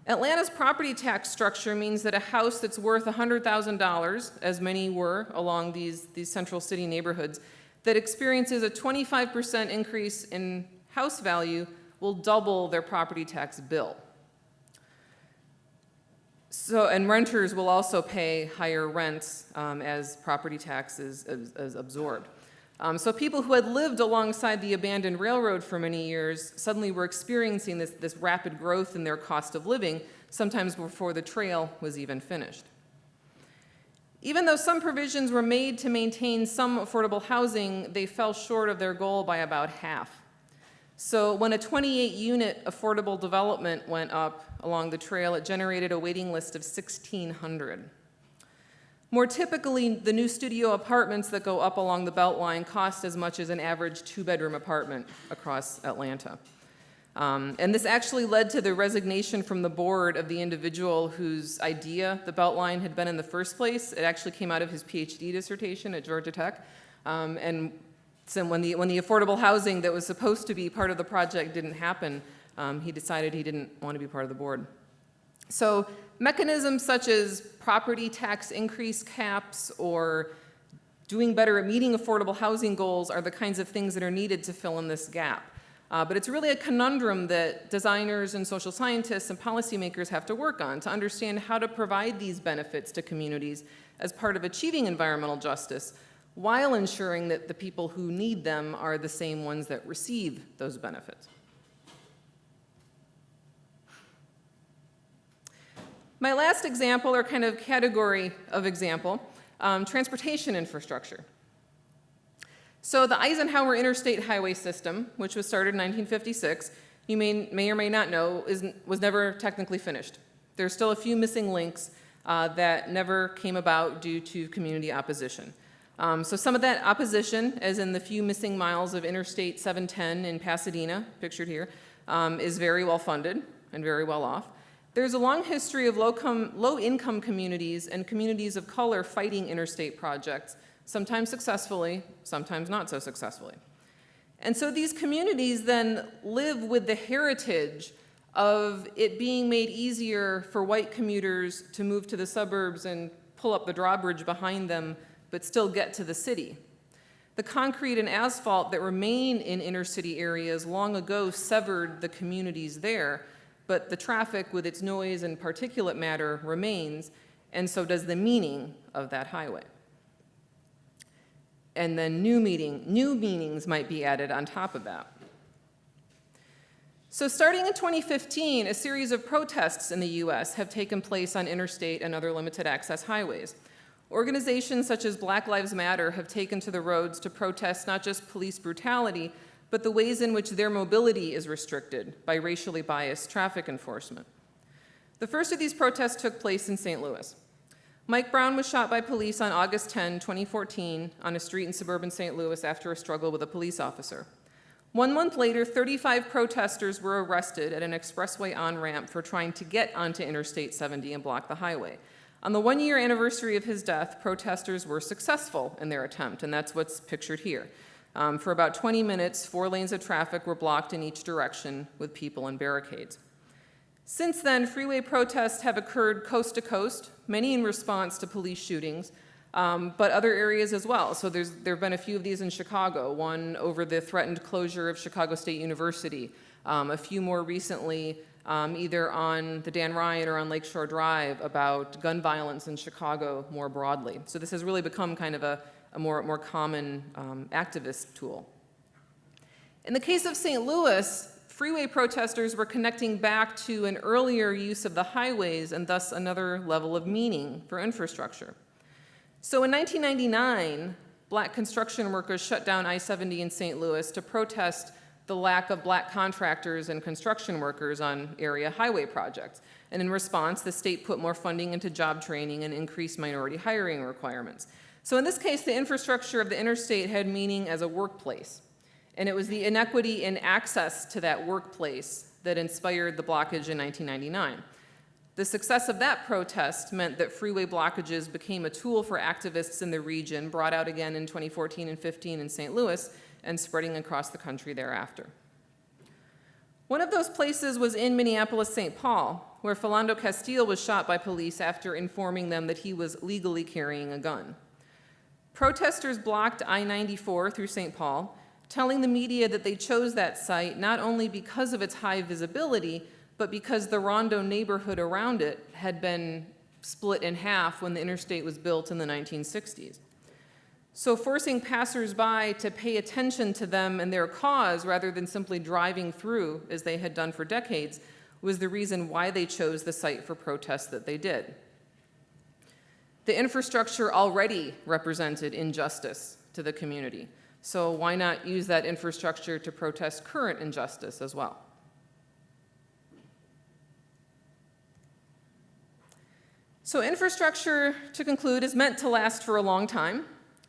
Atlanta's property tax structure means that a house that's worth $100,000, as many were along these central city neighborhoods, that experiences a 25% increase in house value will double their property tax bill. So, and renters will also pay higher rents as property tax is absorbed. So people who had lived alongside the abandoned railroad for many years suddenly were experiencing this rapid growth in their cost of living, sometimes before the trail was even finished. Even though some provisions were made to maintain some affordable housing, they fell short of their goal by about half. So when a 28-unit affordable development went up along the trail, it generated a waiting list of 1,600. More typically, the new studio apartments that go up along the Beltline cost as much as an average two-bedroom apartment across Atlanta. And this actually led to the resignation from the board of the individual whose idea the Beltline had been in the first place. It actually came out of his PhD dissertation at Georgia Tech. And so when the affordable housing that was supposed to be part of the project didn't happen, he decided he didn't want to be part of the board. So mechanisms such as property tax increase caps or doing better at meeting affordable housing goals are the kinds of things that are needed to fill in this gap. But it's really a conundrum that designers and social scientists and policymakers have to work on to understand how to provide these benefits to communities as part of achieving environmental justice, while ensuring that the people who need them are the same ones that receive those benefits. My last example, or kind of category of example, transportation infrastructure. So the Eisenhower Interstate Highway System, which was started in 1956, you may or may not know, was never technically finished. There's still a few missing links that never came about due to community opposition. So some of that opposition, as in the few missing miles of Interstate 710 in Pasadena, pictured here, is very well funded and very well off. There's a long history of low-income communities and communities of color fighting interstate projects, sometimes successfully, sometimes not so successfully. And so these communities then live with the heritage of it being made easier for white commuters to move to the suburbs and pull up the drawbridge behind them, but still get to the city. The concrete and asphalt that remain in inner city areas long ago severed the communities there, but the traffic with its noise and particulate matter remains, and so does the meaning of that highway. And then new meanings might be added on top of that. So starting in 2015, a series of protests in the US have taken place on interstate and other limited access highways. Organizations such as Black Lives Matter have taken to the roads to protest not just police brutality, but the ways in which their mobility is restricted by racially biased traffic enforcement. The first of these protests took place in St. Louis. Mike Brown was shot by police on August 10, 2014, on a street in suburban St. Louis after a struggle with a police officer. 1 month later, 35 protesters were arrested at an expressway on-ramp for trying to get onto Interstate 70 and block the highway. On the 1-year anniversary of his death, protesters were successful in their attempt, and that's what's pictured here. For about 20 minutes, 4 lanes of traffic were blocked in each direction with people and barricades. Since then, freeway protests have occurred coast to coast, many in response to police shootings, but other areas as well. So there have been a few of these in Chicago, one over the threatened closure of Chicago State University, a few more recently either on the Dan Ryan or on Lakeshore Drive about gun violence in Chicago more broadly. So this has really become kind of a more common activist tool. In the case of St. Louis, freeway protesters were connecting back to an earlier use of the highways and thus another level of meaning for infrastructure. So in 1999, Black construction workers shut down I-70 in St. Louis to protest the lack of Black contractors and construction workers on area highway projects. And in response, the state put more funding into job training and increased minority hiring requirements. So in this case, the infrastructure of the interstate had meaning as a workplace. And it was the inequity in access to that workplace that inspired the blockage in 1999. The success of that protest meant that freeway blockages became a tool for activists in the region, brought out again in 2014 and 15 in St. Louis, and spreading across the country thereafter. One of those places was in Minneapolis-St. Paul, where Philando Castile was shot by police after informing them that he was legally carrying a gun. Protesters blocked I-94 through St. Paul, telling the media that they chose that site not only because of its high visibility, but because the Rondo neighborhood around it had been split in half when the interstate was built in the 1960s. So forcing passersby to pay attention to them and their cause rather than simply driving through, as they had done for decades, was the reason why they chose the site for protests that they did. The infrastructure already represented injustice to the community. So why not use that infrastructure to protest current injustice as well? So infrastructure, to conclude, is meant to last for a long time.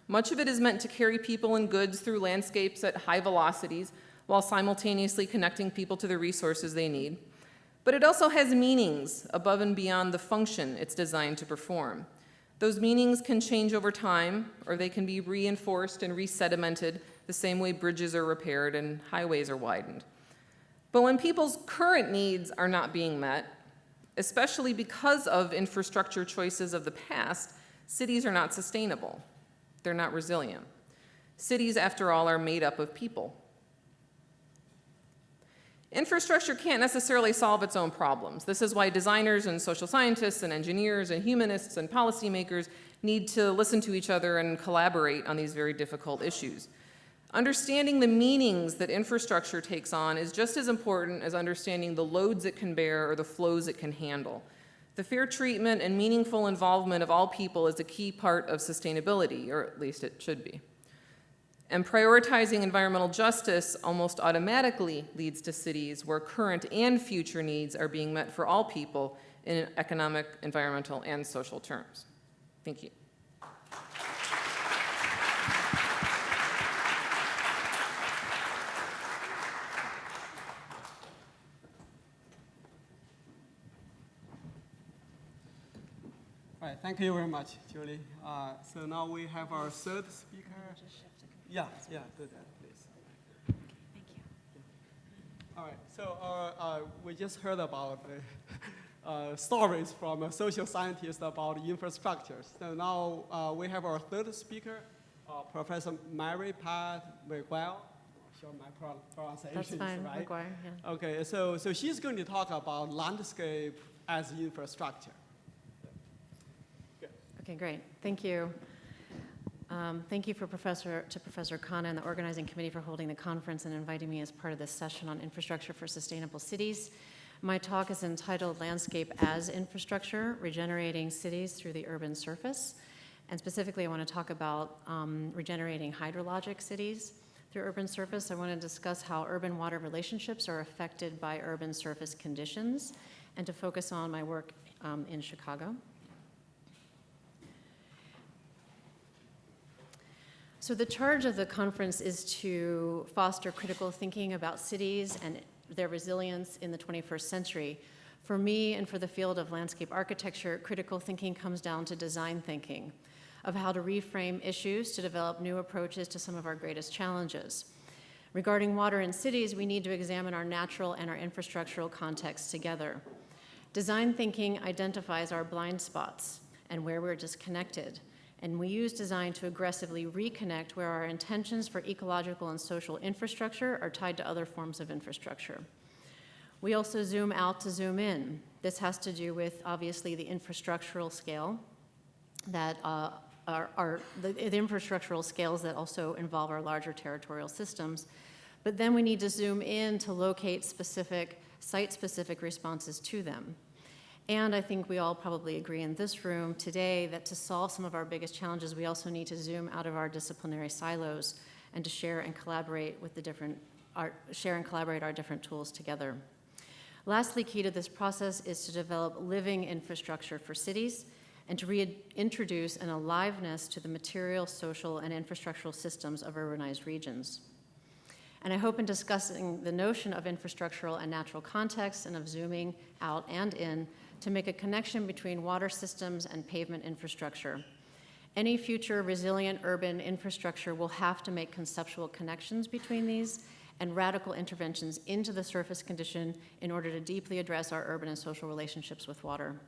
Much of it is meant to carry people and goods through landscapes at high velocities while simultaneously connecting people to the resources they need. But it also has meanings above and beyond the function it's designed to perform. Those meanings can change over time, or they can be reinforced and resedimented the same way bridges are repaired and highways are widened. But when people's current needs are not being met, especially because of infrastructure choices of the past, cities are not sustainable. They're not resilient. Cities, after all, are made up of people. Infrastructure can't necessarily solve its own problems. This is why designers and social scientists and engineers and humanists and policymakers need to listen to each other and collaborate on these very difficult issues. Understanding the meanings that infrastructure takes on is just as important as understanding the loads it can bear or the flows it can handle. The fair treatment and meaningful involvement of all people is a key part of sustainability, or at least it should be. And prioritizing environmental justice almost automatically leads to cities where current and future needs are being met for all people in economic, environmental, and social terms. Thank you. All right, thank you very much, Julie. So now we have our third speaker. Yeah, do that, please. Thank you. All right, so we just heard about the stories from social scientists about infrastructure. So now we have our third speaker, Professor Mary Pat McGuire. I'm sure my pronunciation That's fine, is right. McGuire, yeah. Okay, so she's going to talk about landscape as infrastructure. Okay, great. Thank you. Thank you to Professor Khanna and the organizing committee for holding the conference and inviting me as part of this session on infrastructure for sustainable cities. My talk is entitled Landscape as Infrastructure, Regenerating Cities Through the Urban Surface. And specifically, I want to talk about regenerating hydrologic cities through urban surface. I want to discuss how urban-water relationships are affected by urban surface conditions, and to focus on my work in Chicago. So the charge of the conference is to foster critical thinking about cities and their resilience in the 21st century. For me and for the field of landscape architecture, critical thinking comes down to design thinking, of how to reframe issues to develop new approaches to some of our greatest challenges. Regarding water in cities, we need to examine our natural and our infrastructural contexts together. Design thinking identifies our blind spots and where we're disconnected. And we use design to aggressively reconnect where our intentions for ecological and social infrastructure are tied to other forms of infrastructure. We also zoom out to zoom in. This has to do with, obviously, the infrastructural scale that the infrastructural scales that also involve our larger territorial systems. But then we need to zoom in to locate specific, site-specific responses to them. And I think we all probably agree in this room today that to solve some of our biggest challenges, we also need to zoom out of our disciplinary silos and to share and collaborate with our different tools together. Lastly, key to this process is to develop living infrastructure for cities and to reintroduce an aliveness to the material, social, and infrastructural systems of urbanized regions. And I hope in discussing the notion of infrastructural and natural context and of zooming out and in to make a connection between water systems and pavement infrastructure. Any future resilient urban infrastructure will have to make conceptual connections between these and radical interventions into the surface condition in order to deeply address our urban and social relationships with water.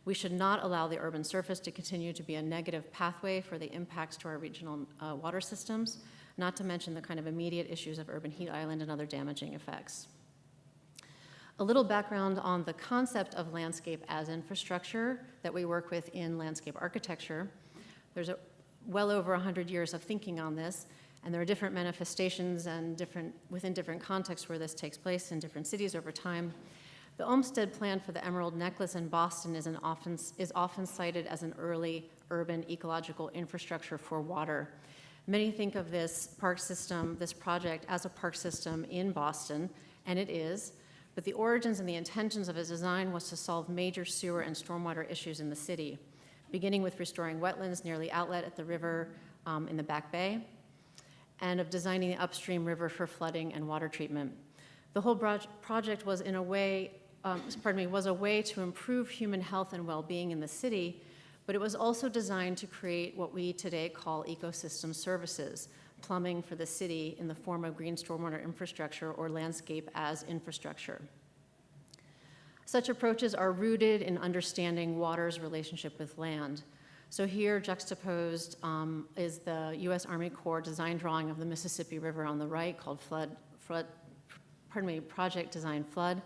We should not allow the urban surface to continue to be a negative pathway for the impacts to our regional water systems, not to mention the kind of immediate issues of urban heat island and other damaging effects. A little background on the concept of landscape as infrastructure that we work with in landscape architecture. There's well over 100 years of thinking on this, and there are different manifestations and within different contexts where this takes place in different cities over time. The Olmsted Plan for the Emerald Necklace in Boston is often cited as an early urban ecological infrastructure for water. Many think of this park system, this project, as a park system in Boston, and it is, but the origins and the intentions of its design was to solve major sewer and stormwater issues in the city, beginning with restoring wetlands near the outlet at the river in the Back Bay, and of designing the upstream river for flooding and water treatment. The whole project was in a way, was a way to improve human health and well-being in the city, but it was also designed to create what we today call ecosystem services, plumbing for the city in the form of green stormwater infrastructure or landscape as infrastructure. Such approaches are rooted in understanding water's relationship with land. So here juxtaposed is the U.S. Army Corps design drawing of the Mississippi River on the right called Project Design Flood,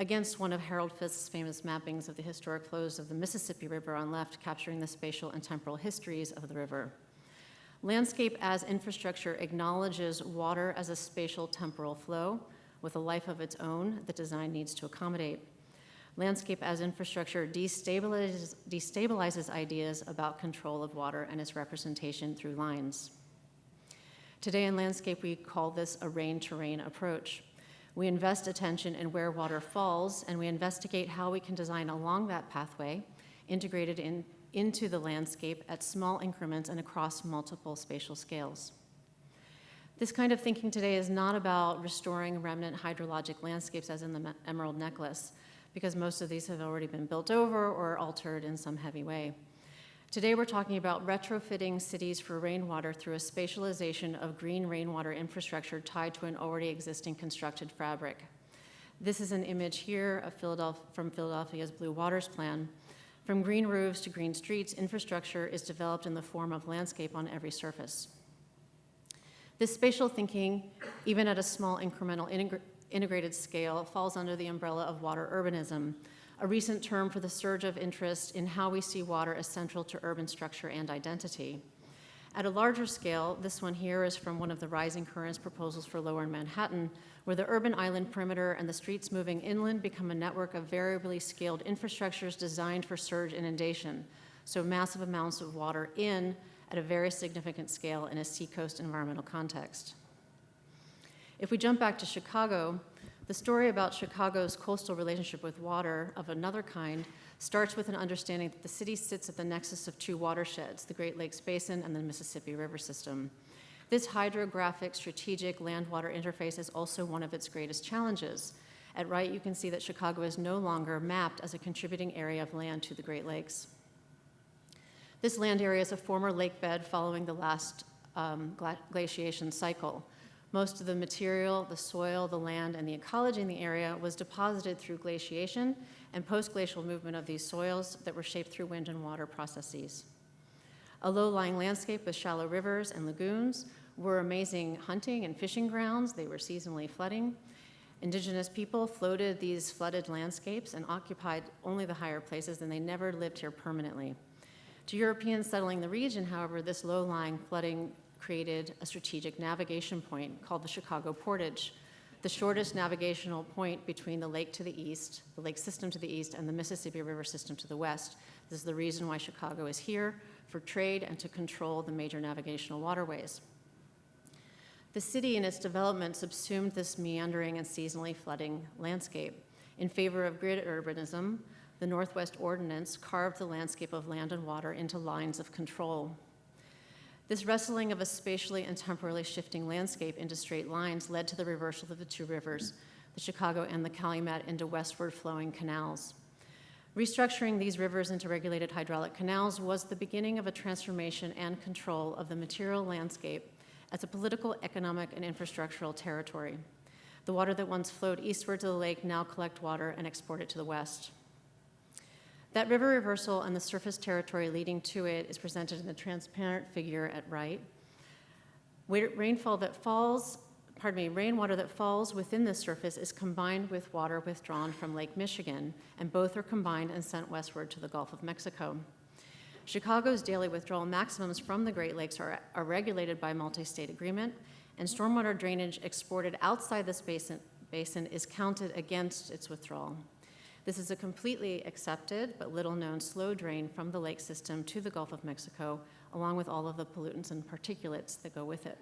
against one of Harold Fisk's famous mappings of the historic flows of the Mississippi River on left, capturing the spatial and temporal histories of the river. Landscape as infrastructure acknowledges water as a spatial temporal flow with a life of its own that design needs to accommodate. Landscape as infrastructure destabilizes ideas about control of water and its representation through lines. Today in landscape, we call this a rain-to-rain approach. We invest attention in where water falls, and we investigate how we can design along that pathway, integrated into the landscape at small increments and across multiple spatial scales. This kind of thinking today is not about restoring remnant hydrologic landscapes as in the Emerald Necklace, because most of these have already been built over or altered in some heavy way. Today we're talking about retrofitting cities for rainwater through a spatialization of green rainwater infrastructure tied to an already existing constructed fabric. This is an image here of from Philadelphia's Blue Waters Plan. From green roofs to green streets, infrastructure is developed in the form of landscape on every surface. This spatial thinking, even at a small incremental integrated scale, falls under the umbrella of water urbanism, a recent term for the surge of interest in how we see water as central to urban structure and identity. At a larger scale, this one here is from one of the Rising Currents proposals for Lower Manhattan, where the urban island perimeter and the streets moving inland become a network of variably scaled infrastructures designed for surge inundation, so massive amounts of water in at a very significant scale in a seacoast environmental context. If we jump back to Chicago, the story about Chicago's coastal relationship with water of another kind starts with an understanding that the city sits at the nexus of two watersheds, the Great Lakes Basin and the Mississippi River system. This hydrographic strategic land-water interface is also one of its greatest challenges. At right, you can see that Chicago is no longer mapped as a contributing area of land to the Great Lakes. This land area is a former lake bed following the last glaciation cycle. Most of the material, the soil, the land, and the ecology in the area was deposited through glaciation and post-glacial movement of these soils that were shaped through wind and water processes. A low-lying landscape with shallow rivers and lagoons were amazing hunting and fishing grounds. They were seasonally flooding. Indigenous people floated these flooded landscapes and occupied only the higher places, and they never lived here permanently. To Europeans settling the region, however, this low-lying flooding created a strategic navigation point called the Chicago Portage, the shortest navigational point between the lake to the east, the lake system to the east, and the Mississippi River system to the west. This is the reason why Chicago is here, for trade and to control the major navigational waterways. The city in its development subsumed this meandering and seasonally flooding landscape. In favor of grid urbanism, the Northwest Ordinance carved the landscape of land and water into lines of control. This wrestling of a spatially and temporally shifting landscape into straight lines led to the reversal of the two rivers, the Chicago and the Calumet, into westward flowing canals. Restructuring these rivers into regulated hydraulic canals was the beginning of a transformation and control of the material landscape as a political, economic, and infrastructural territory. The water that once flowed eastward to the lake now collect water and export it to the west. That river reversal and the surface territory leading to it is presented in the transparent figure at right. Rainwater that falls within the surface is combined with water withdrawn from Lake Michigan, and both are combined and sent westward to the Gulf of Mexico. Chicago's daily withdrawal maximums from the Great Lakes are regulated by multi-state agreement, and stormwater drainage exported outside this basin is counted against its withdrawal. This is a completely accepted but little known slow drain from the lake system to the Gulf of Mexico, along with all of the pollutants and particulates that go with it.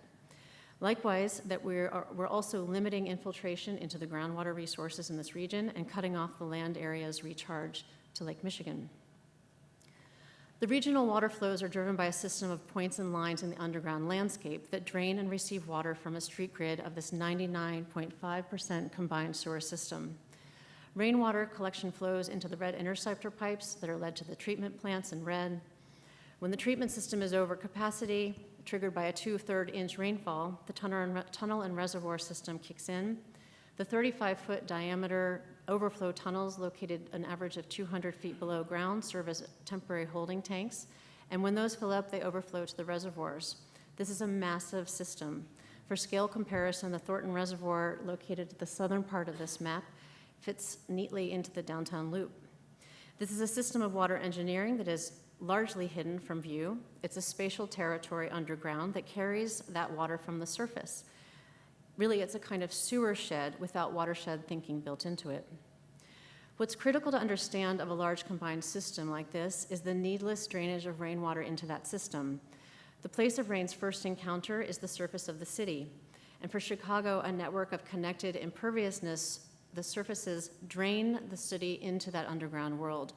Likewise, that we're also limiting infiltration into the groundwater resources in this region and cutting off the land area's recharge to Lake Michigan. The regional water flows are driven by a system of points and lines in the underground landscape that drain and receive water from a street grid of this 99.5% combined sewer system. Rainwater collection flows into the red interceptor pipes that are led to the treatment plants in red. When the treatment system is over capacity, triggered by a 2/3 inch rainfall, the tunnel and reservoir system kicks in. The 35-foot diameter overflow tunnels located an average of 200 feet below ground serve as temporary holding tanks, and when those fill up, they overflow to the reservoirs. This is a massive system. For scale comparison, the Thornton Reservoir, located at the southern part of this map, fits neatly into the downtown loop. This is a system of water engineering that is largely hidden from view. It's a spatial territory underground that carries that water from the surface. Really, it's a kind of sewer shed without watershed thinking built into it. What's critical to understand of a large combined system like this is the needless drainage of rainwater into that system. The place of rain's first encounter is the surface of the city. And for Chicago, a network of connected imperviousness, the surfaces drain the city into that underground world.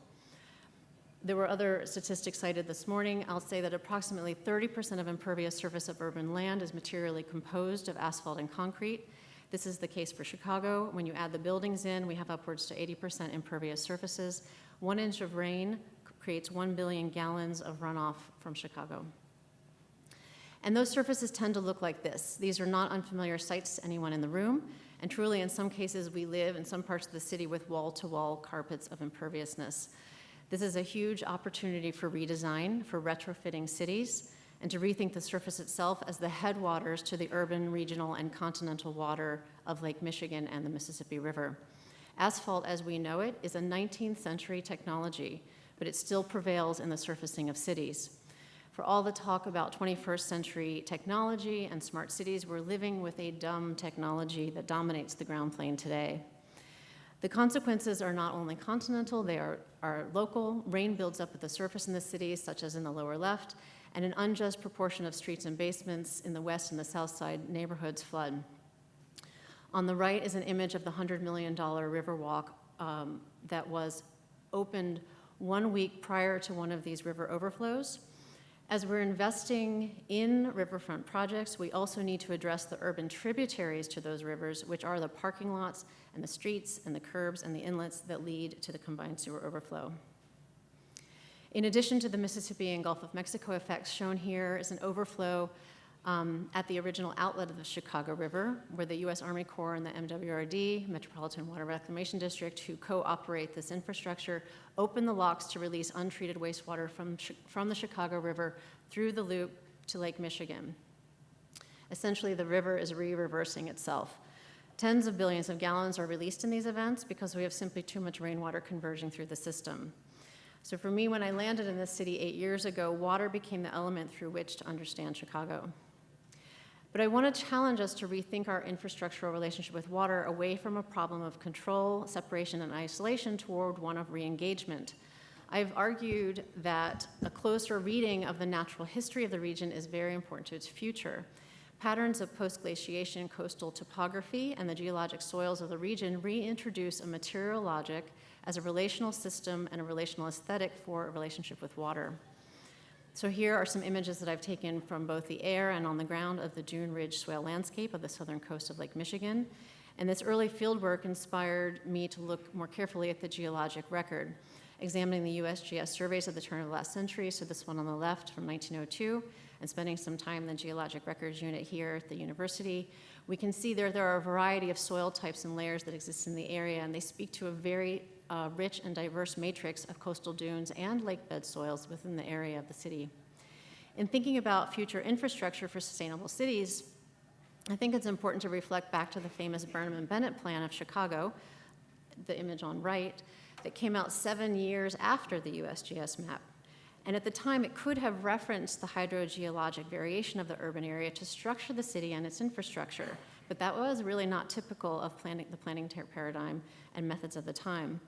There were other statistics cited this morning. I'll say that approximately 30% of impervious surface of urban land is materially composed of asphalt and concrete. This is the case for Chicago. When you add the buildings in, we have upwards to 80% impervious surfaces. 1 inch of rain creates 1 billion gallons of runoff from Chicago. And those surfaces tend to look like this. These are not unfamiliar sights to anyone in the room. And truly, in some cases, we live in some parts of the city with wall-to-wall carpets of imperviousness. This is a huge opportunity for redesign, for retrofitting cities, and to rethink the surface itself as the headwaters to the urban, regional, and continental water of Lake Michigan and the Mississippi River. Asphalt, as we know it, is a 19th century technology, but it still prevails in the surfacing of cities. For all the talk about 21st century technology and smart cities, we're living with a dumb technology that dominates the ground plane today. The consequences are not only continental, they are local. Rain builds up at the surface in the cities, such as in the lower left, and an unjust proportion of streets and basements in the west and the south side neighborhoods flood. On the right is an image of the $100 million Riverwalk that was opened 1 week prior to one of these river overflows. As we're investing in riverfront projects, we also need to address the urban tributaries to those rivers, which are the parking lots and the streets and the curbs and the inlets that lead to the combined sewer overflow. In addition to the Mississippi and Gulf of Mexico effects, shown here is an overflow at the original outlet of the Chicago River, where the U.S. Army Corps and the MWRD, Metropolitan Water Reclamation District, who co-operate this infrastructure, open the locks to release untreated wastewater from the Chicago River through the loop to Lake Michigan. Essentially, the river is reversing itself. Tens of billions of gallons are released in these events because we have simply too much rainwater converging through the system. So for me, when I landed in this city 8 years ago, water became the element through which to understand Chicago. But I want to challenge us to rethink our infrastructural relationship with water away from a problem of control, separation, and isolation toward one of re-engagement. I've argued that a closer reading of the natural history of the region is very important to its future. Patterns of post-glaciation coastal topography and the geologic soils of the region reintroduce a material logic as a relational system and a relational aesthetic for a relationship with water. So here are some images that I've taken from both the air and on the ground of the Dune Ridge swale landscape of the southern coast of Lake Michigan. And this early fieldwork inspired me to look more carefully at the geologic record, examining the USGS surveys of the turn of the last century, so this one on the left from 1902, and spending some time in the Geologic Records Unit here at the university. We can see there are a variety of soil types and layers that exist in the area, and they speak to a very rich and diverse matrix of coastal dunes and lakebed soils within the area of the city. In thinking about future infrastructure for sustainable cities, I think it's important to reflect back to the famous Burnham and Bennett plan of Chicago, the image on right, that came out 7 years after the USGS map. And at the time, it could have referenced the hydrogeologic variation of the urban area to structure the city and its infrastructure, but that was really not typical of the planning paradigm and methods of the time.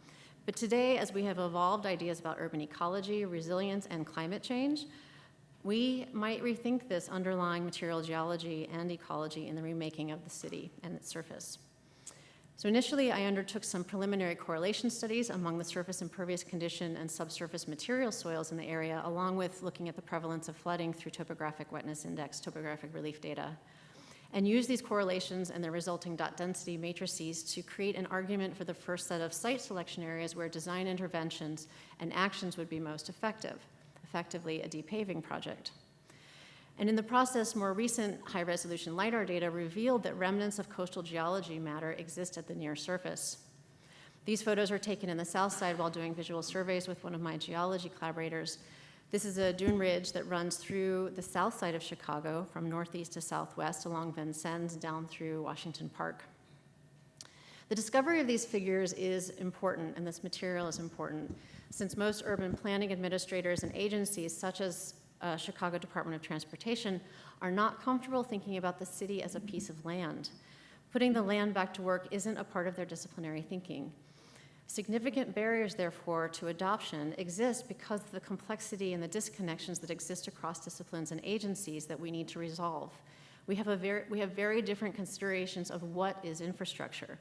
But today, as we have evolved ideas about urban ecology, resilience, and climate change, we might rethink this underlying material geology and ecology in the remaking of the city and its surface. So initially, I undertook some preliminary correlation studies among the surface impervious condition and subsurface material soils in the area, along with looking at the prevalence of flooding through topographic wetness index, topographic relief data, and use these correlations and the resulting dot density matrices to create an argument for the first set of site selection areas where design interventions and actions would be most effective, effectively a depaving project. And in the process, more recent high-resolution LiDAR data revealed that remnants of coastal geology matter exist at the near surface. These photos are taken in the south side while doing visual surveys with one of my geology collaborators. This is a dune ridge that runs through the south side of Chicago from northeast to southwest along Vincennes down through Washington Park. The discovery of these figures is important, and this material is important, since most urban planning administrators and agencies, such as Chicago Department of Transportation, are not comfortable thinking about the city as a piece of land. Putting the land back to work isn't a part of their disciplinary thinking. Significant barriers, therefore, to adoption exist because of the complexity and the disconnections that exist across disciplines and agencies that we need to resolve. We have very different considerations of what is infrastructure,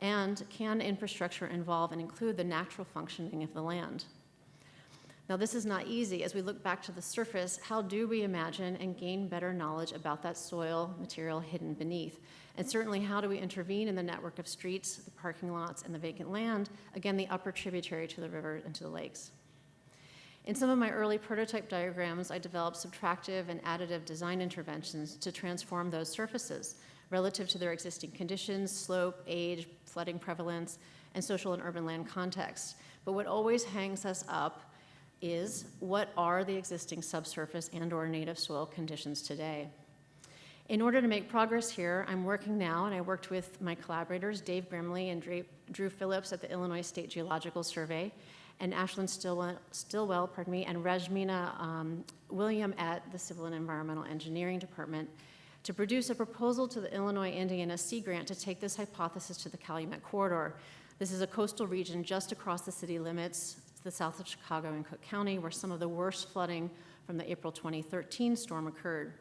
and can infrastructure involve and include the natural functioning of the land? Now, this is not easy. As we look back to the surface, how do we imagine and gain better knowledge about that soil material hidden beneath? And certainly, how do we intervene in the network of streets, the parking lots, and the vacant land, again, the upper tributary to the river and to the lakes? In some of my early prototype diagrams, I developed subtractive and additive design interventions to transform those surfaces relative to their existing conditions, slope, age, flooding prevalence, and social and urban land context. But what always hangs us up is, what are the existing subsurface and/or native soil conditions today? In order to make progress here, I'm working now, and I worked with my collaborators, Dave Grimley and Drew Phillips at the Illinois State Geological Survey, and Ashlyn Stillwell, and Rajmina William at the Civil and Environmental Engineering Department, to produce a proposal to the Illinois Indiana Sea Grant to take this hypothesis to the Calumet Corridor. This is a coastal region just across the city limits to the south of Chicago and Cook County, where some of the worst flooding from the April 2013 storm occurred.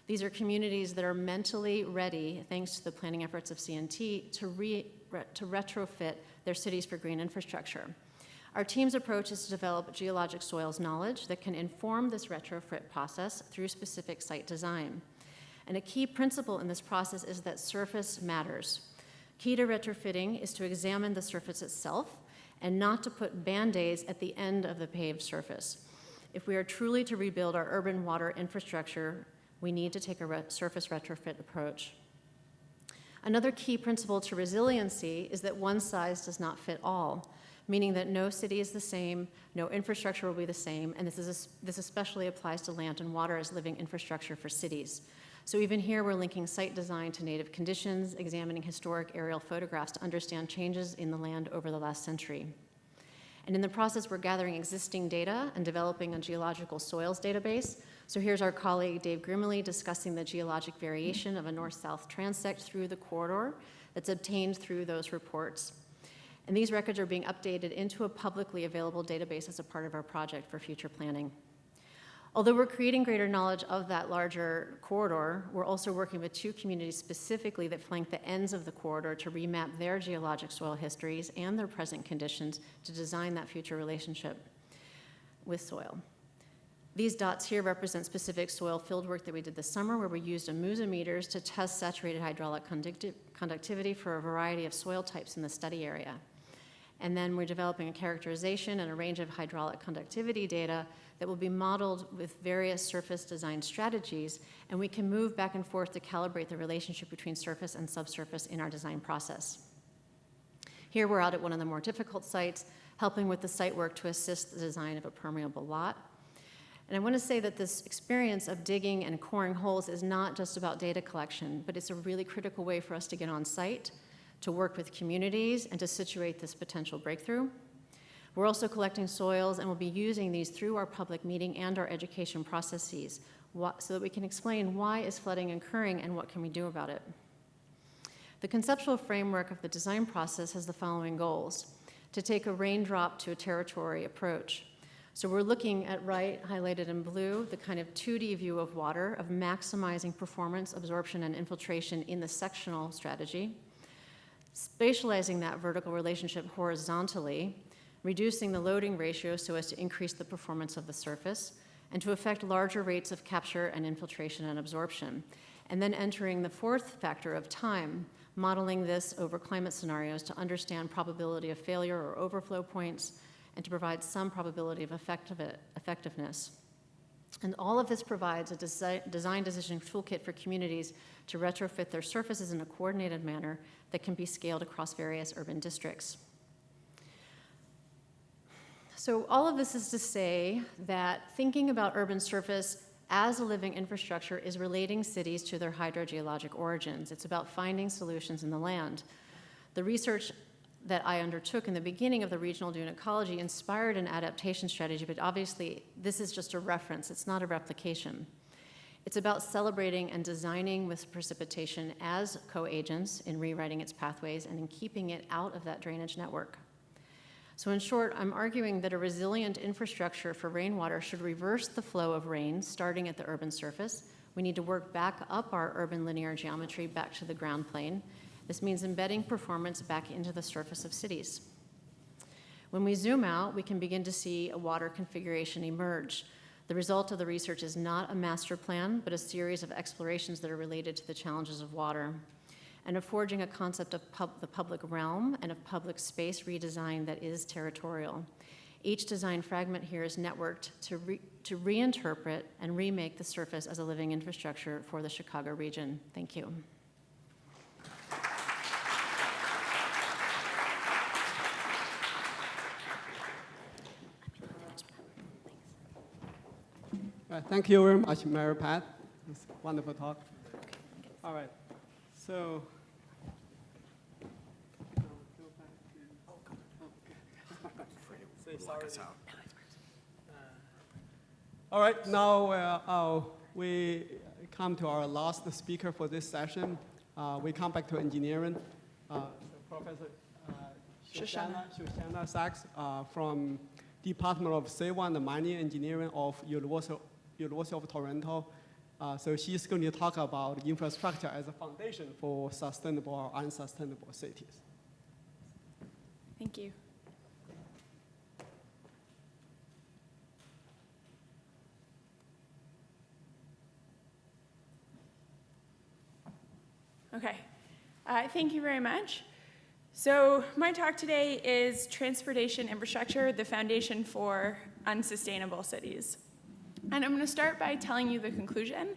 These are communities that are mentally ready, thanks to the planning efforts of CNT, to retrofit their cities for green infrastructure. Our team's approach is to develop geologic soils knowledge that can inform this retrofit process through specific site design. And a key principle in this process is that surface matters. Key to retrofitting is to examine the surface itself and not to put Band-Aids at the end of the paved surface. If we are truly to rebuild our urban water infrastructure, we need to take a surface retrofit approach. Another key principle to resiliency is that one size does not fit all, meaning that no city is the same, no infrastructure will be the same, and this especially applies to land and water as living infrastructure for cities. So even here, we're linking site design to native conditions, examining historic aerial photographs to understand changes in the land over the last century. And in the process, we're gathering existing data and developing a geological soils database. So here's our colleague Dave Grimley discussing the geologic variation of a north-south transect through the corridor that's obtained through those reports. And these records are being updated into a publicly available database as a part of our project for future planning. Although we're creating greater knowledge of that larger corridor, we're also working with two communities specifically that flank the ends of the corridor to remap their geologic soil histories and their present conditions to design that future relationship with soil. These dots here represent specific soil field work that we did this summer, where we used AMUSA meters to test saturated hydraulic conductivity for a variety of soil types in the study area. And then we're developing a characterization and a range of hydraulic conductivity data that will be modeled with various surface design strategies, and we can move back and forth to calibrate the relationship between surface and subsurface in our design process. Here we're out at one of the more difficult sites, helping with the site work to assist the design of a permeable lot. And I want to say that this experience of digging and coring holes is not just about data collection, but it's a really critical way for us to get on site, to work with communities, and to situate this potential breakthrough. We're also collecting soils, and we'll be using these through our public meeting and our education processes so that we can explain why is flooding occurring and what can we do about it. The conceptual framework of the design process has the following goals: to take a raindrop to a territory approach. So we're looking at, right, highlighted in blue, the kind of 2D view of water, of maximizing performance, absorption, and infiltration in the sectional strategy, spatializing that vertical relationship horizontally, reducing the loading ratio so as to increase the performance of the surface, and to affect larger rates of capture and infiltration and absorption. And then entering the fourth factor of time, modeling this over climate scenarios to understand probability of failure or overflow points, and to provide some probability of effectiveness. And all of this provides a design decision toolkit for communities to retrofit their surfaces in a coordinated manner that can be scaled across various urban districts. So all of this is to say that thinking about urban surface as a living infrastructure is relating cities to their hydrogeologic origins. It's about finding solutions in the land. The research that I undertook in the beginning of the regional dune ecology inspired an adaptation strategy, but obviously this is just a reference, it's not a replication. It's about celebrating and designing with precipitation as co-agents in rewriting its pathways and in keeping it out of that drainage network. So in short, I'm arguing that a resilient infrastructure for rainwater should reverse the flow of rain starting at the urban surface. We need to work back up our urban linear geometry back to the ground plane. This means embedding performance back into the surface of cities. When we zoom out, we can begin to see a water configuration emerge. The result of the research is not a master plan, but a series of explorations that are related to the challenges of water, and of forging a concept of the public realm and of public space redesign that is territorial. Each design fragment here is networked to reinterpret and remake the surface as a living infrastructure for the Chicago region. Thank you. Thank you very much, Mary Pat. It's a wonderful talk. All right. So, all right, now we come to our last speaker for this session. We come back to engineering. Professor Shoshanna Saxe from Department of Civil and Mining Engineering of University of Toronto. So she's going to talk about infrastructure as a foundation for sustainable or unsustainable cities. Thank you. Okay, thank you very much. So my talk today is transportation infrastructure, the foundation for unsustainable cities. And I'm going to start by telling you the conclusion,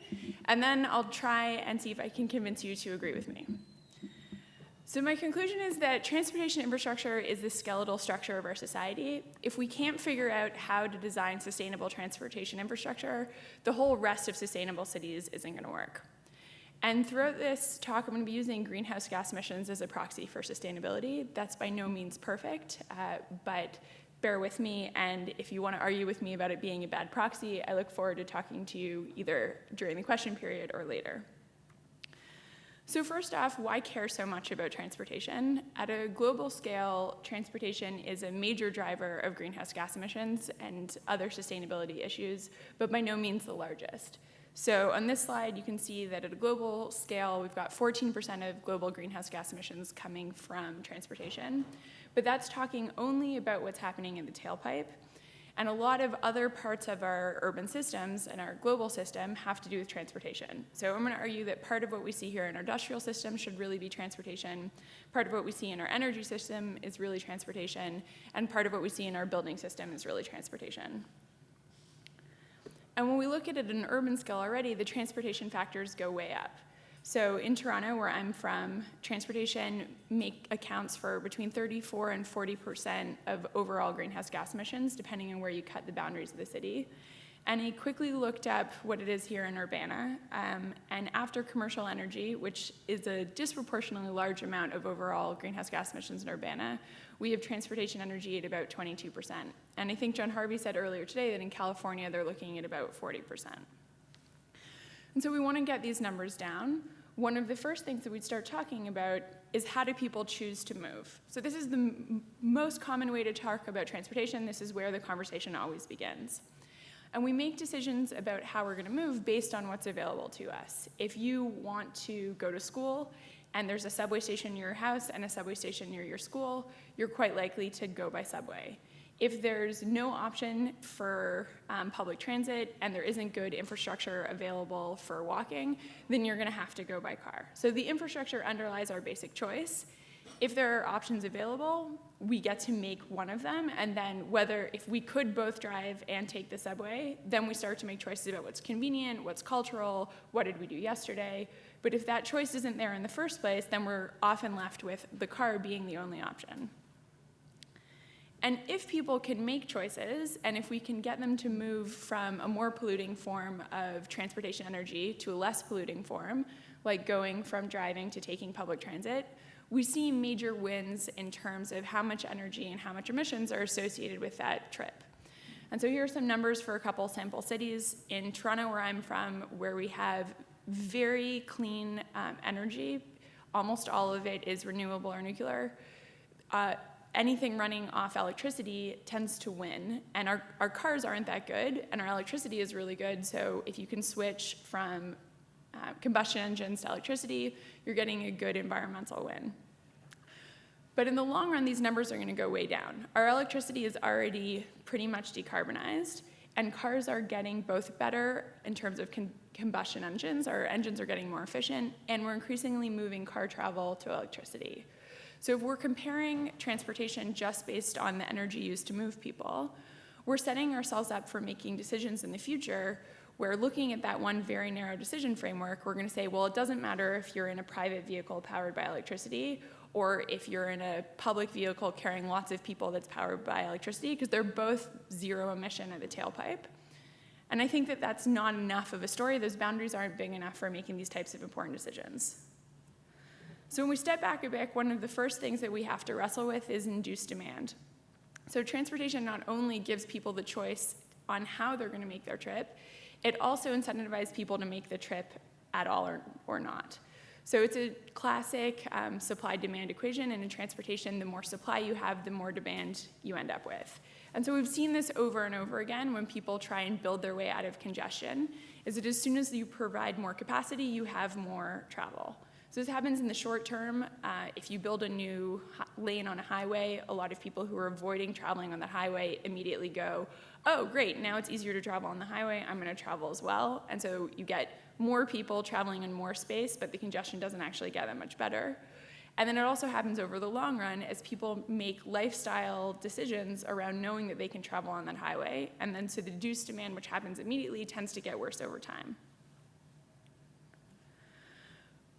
and then I'll try and see if I can convince you to agree with me. So my conclusion is that transportation infrastructure is the skeletal structure of our society. If we can't figure out how to design sustainable transportation infrastructure, the whole rest of sustainable cities isn't going to work. And throughout this talk, I'm going to be using greenhouse gas emissions as a proxy for sustainability. That's by no means perfect, but bear with me, and if you want to argue with me about it being a bad proxy, I look forward to talking to you either during the question period or later. So first off, why care so much about transportation? At a global scale, transportation is a major driver of greenhouse gas emissions and other sustainability issues, but by no means the largest. So on this slide, you can see that at a global scale, we've got 14% of global greenhouse gas emissions coming from transportation. But that's talking only about what's happening in the tailpipe. And a lot of other parts of our urban systems and our global system have to do with transportation. So I'm going to argue that part of what we see here in our industrial system should really be transportation. Part of what we see in our energy system is really transportation. And part of what we see in our building system is really transportation. And when we look at it at an urban scale already, the transportation factors go way up. So in Toronto, where I'm from, transportation accounts for between 34 and 40% of overall greenhouse gas emissions, depending on where you cut the boundaries of the city. And I quickly looked up what it is here in Urbana, and after commercial energy, which is a disproportionately large amount of overall greenhouse gas emissions in Urbana, we have transportation energy at about 22%. And I think John Harvey said earlier today that in California, they're looking at about 40%. And so we want to get these numbers down. One of the first things that we'd start talking about is how do people choose to move? So this is the most common way to talk about transportation. This is where the conversation always begins. And we make decisions about how we're going to move based on what's available to us. If you want to go to school and there's a subway station near your house and a subway station near your school, you're quite likely to go by subway. If there's no option for public transit and there isn't good infrastructure available for walking, then you're going to have to go by car. So the infrastructure underlies our basic choice. If there are options available, we get to make one of them, and then if we could both drive and take the subway, then we start to make choices about what's convenient, what's cultural, what did we do yesterday. But if that choice isn't there in the first place, then we're often left with the car being the only option. And if people can make choices, and if we can get them to move from a more polluting form of transportation energy to a less polluting form, like going from driving to taking public transit, we see major wins in terms of how much energy and how much emissions are associated with that trip. And so here are some numbers for a couple sample cities. In Toronto, where I'm from, where we have very clean energy, almost all of it is renewable or nuclear, anything running off electricity tends to win. And our cars aren't that good, and our electricity is really good, so if you can switch from combustion engines to electricity, you're getting a good environmental win. But in the long run, these numbers are going to go way down. Our electricity is already pretty much decarbonized, and cars are getting both better in terms of combustion engines. Our engines are getting more efficient, and we're increasingly moving car travel to electricity. So if we're comparing transportation just based on the energy used to move people, we're setting ourselves up for making decisions in the future where, looking at that one very narrow decision framework, we're going to say, well, it doesn't matter if you're in a private vehicle powered by electricity or if you're in a public vehicle carrying lots of people that's powered by electricity, because they're both zero emission at the tailpipe. And I think that that's not enough of a story. Those boundaries aren't big enough for making these types of important decisions. So when we step back a bit, one of the first things that we have to wrestle with is induced demand. So transportation not only gives people the choice on how they're going to make their trip, it also incentivizes people to make the trip at all or not. So it's a classic supply-demand equation, and in transportation, the more supply you have, the more demand you end up with. And so we've seen this over and over again when people try and build their way out of congestion, is that as soon as you provide more capacity, you have more travel. So this happens in the short term. If you build a new lane on a highway, a lot of people who are avoiding traveling on the highway immediately go, oh, great, now it's easier to travel on the highway, I'm going to travel as well. And so you get more people traveling in more space, but the congestion doesn't actually get that much better. And then it also happens over the long run as people make lifestyle decisions around knowing that they can travel on that highway. And then so the induced demand, which happens immediately, tends to get worse over time.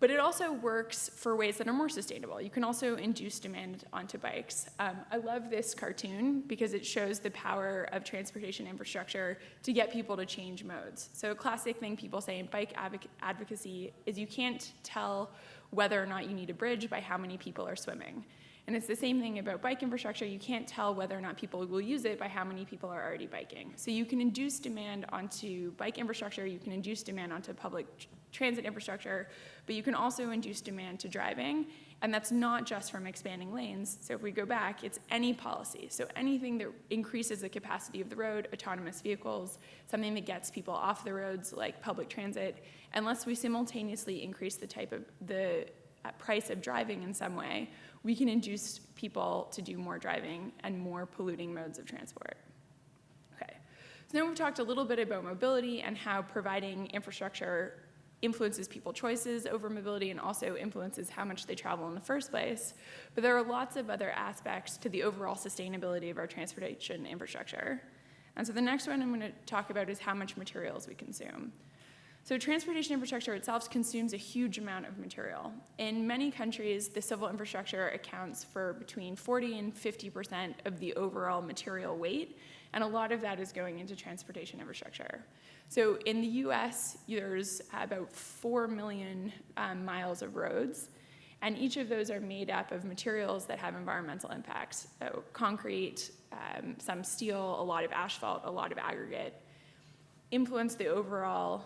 But it also works for ways that are more sustainable. You can also induce demand onto bikes. I love this cartoon because it shows the power of transportation infrastructure to get people to change modes. So a classic thing people say in bike advocacy is you can't tell whether or not you need a bridge by how many people are swimming. And it's the same thing about bike infrastructure. You can't tell whether or not people will use it by how many people are already biking. So you can induce demand onto bike infrastructure, you can induce demand onto public transit infrastructure, but you can also induce demand to driving, and that's not just from expanding lanes. So if we go back, it's any policy. So anything that increases the capacity of the road, autonomous vehicles, something that gets people off the roads like public transit, unless we simultaneously increase the price of driving in some way, we can induce people to do more driving and more polluting modes of transport. Okay, so now we've talked a little bit about mobility and how providing infrastructure influences people's choices over mobility and also influences how much they travel in the first place. But there are lots of other aspects to the overall sustainability of our transportation infrastructure. And so the next one I'm going to talk about is how much materials we consume. So transportation infrastructure itself consumes a huge amount of material. In many countries, the civil infrastructure accounts for between 40 and 50% of the overall material weight, and a lot of that is going into transportation infrastructure. So in the US, there's about 4 million miles of roads, and each of those are made up of materials that have environmental impacts. So concrete, some steel, a lot of asphalt, a lot of aggregate, influence the overall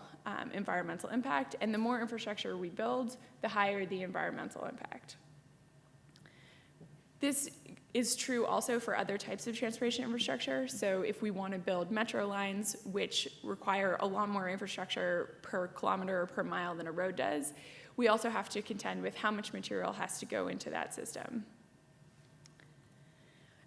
environmental impact, and the more infrastructure we build, the higher the environmental impact. This is true also for other types of transportation infrastructure. So if we want to build metro lines, which require a lot more infrastructure per kilometer or per mile than a road does, we also have to contend with how much material has to go into that system.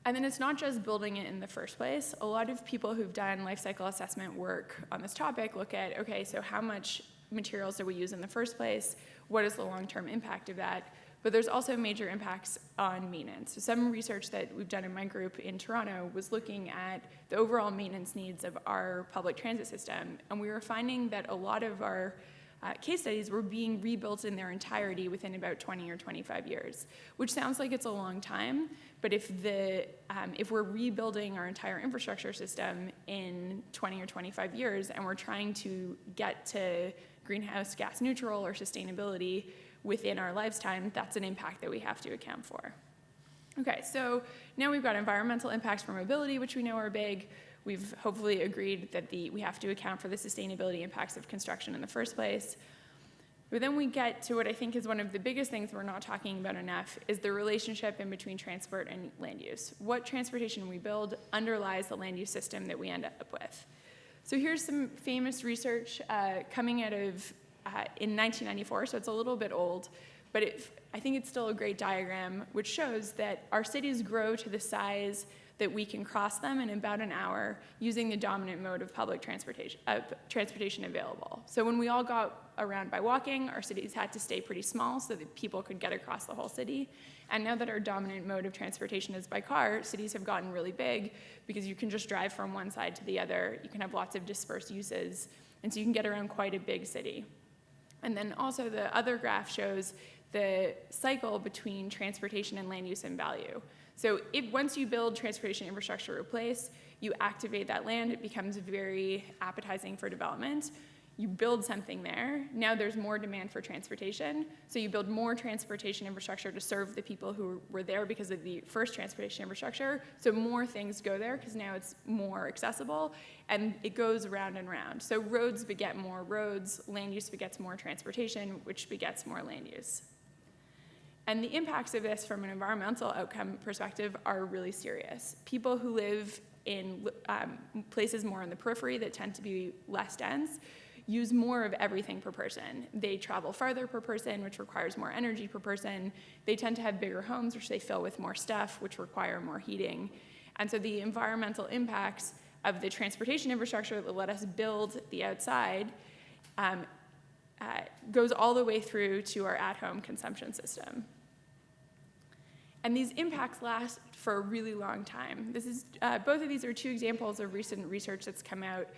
And then it's not just building it in the first place. A lot of people who've done life cycle assessment work on this topic look at, okay, so how much materials do we use in the first place? What is the long-term impact of that? But there's also major impacts on maintenance. So some research that we've done in my group in Toronto was looking at the overall maintenance needs of our public transit system. And we were finding that a lot of our case studies were being rebuilt in their entirety within about 20 or 25 years, which sounds like it's a long time, but if we're rebuilding our entire infrastructure system in 20 or 25 years and we're trying to get to greenhouse gas neutral or sustainability within our lifetime, that's an impact that we have to account for. Okay, so now we've got environmental impacts for mobility, which we know are big. We've hopefully agreed that we have to account for the sustainability impacts of construction in the first place. But then we get to what I think is one of the biggest things we're not talking about enough, is the relationship in between transport and land use. What transportation we build underlies the land use system that we end up with. So here's some famous research coming out of in 1994, so it's a little bit old, but I think it's still a great diagram, which shows that our cities grow to the size that we can cross them in about an hour using the dominant mode of public transportation available. So when we all got around by walking, our cities had to stay pretty small so that people could get across the whole city. And now that our dominant mode of transportation is by car, cities have gotten really big because you can just drive from one side to the other. You can have lots of dispersed uses, and so you can get around quite a big city. And then also the other graph shows the cycle between transportation and land use and value. So once you build transportation infrastructure in place, you activate that land, it becomes very appetizing for development. You build something there, now there's more demand for transportation, so you build more transportation infrastructure to serve the people who were there because of the first transportation infrastructure, so more things go there because now it's more accessible, and it goes round and round. So roads beget more roads, land use begets more transportation, which begets more land use. And the impacts of this from an environmental outcome perspective are really serious. People who live in places more on the periphery that tend to be less dense use more of everything per person. They travel farther per person, which requires more energy per person. They tend to have bigger homes, which they fill with more stuff, which require more heating. And so the environmental impacts of the transportation infrastructure that let us build the outside goes all the way through to our at-home consumption system. And these impacts last for a really long time. Both of these are two examples of recent research that's come out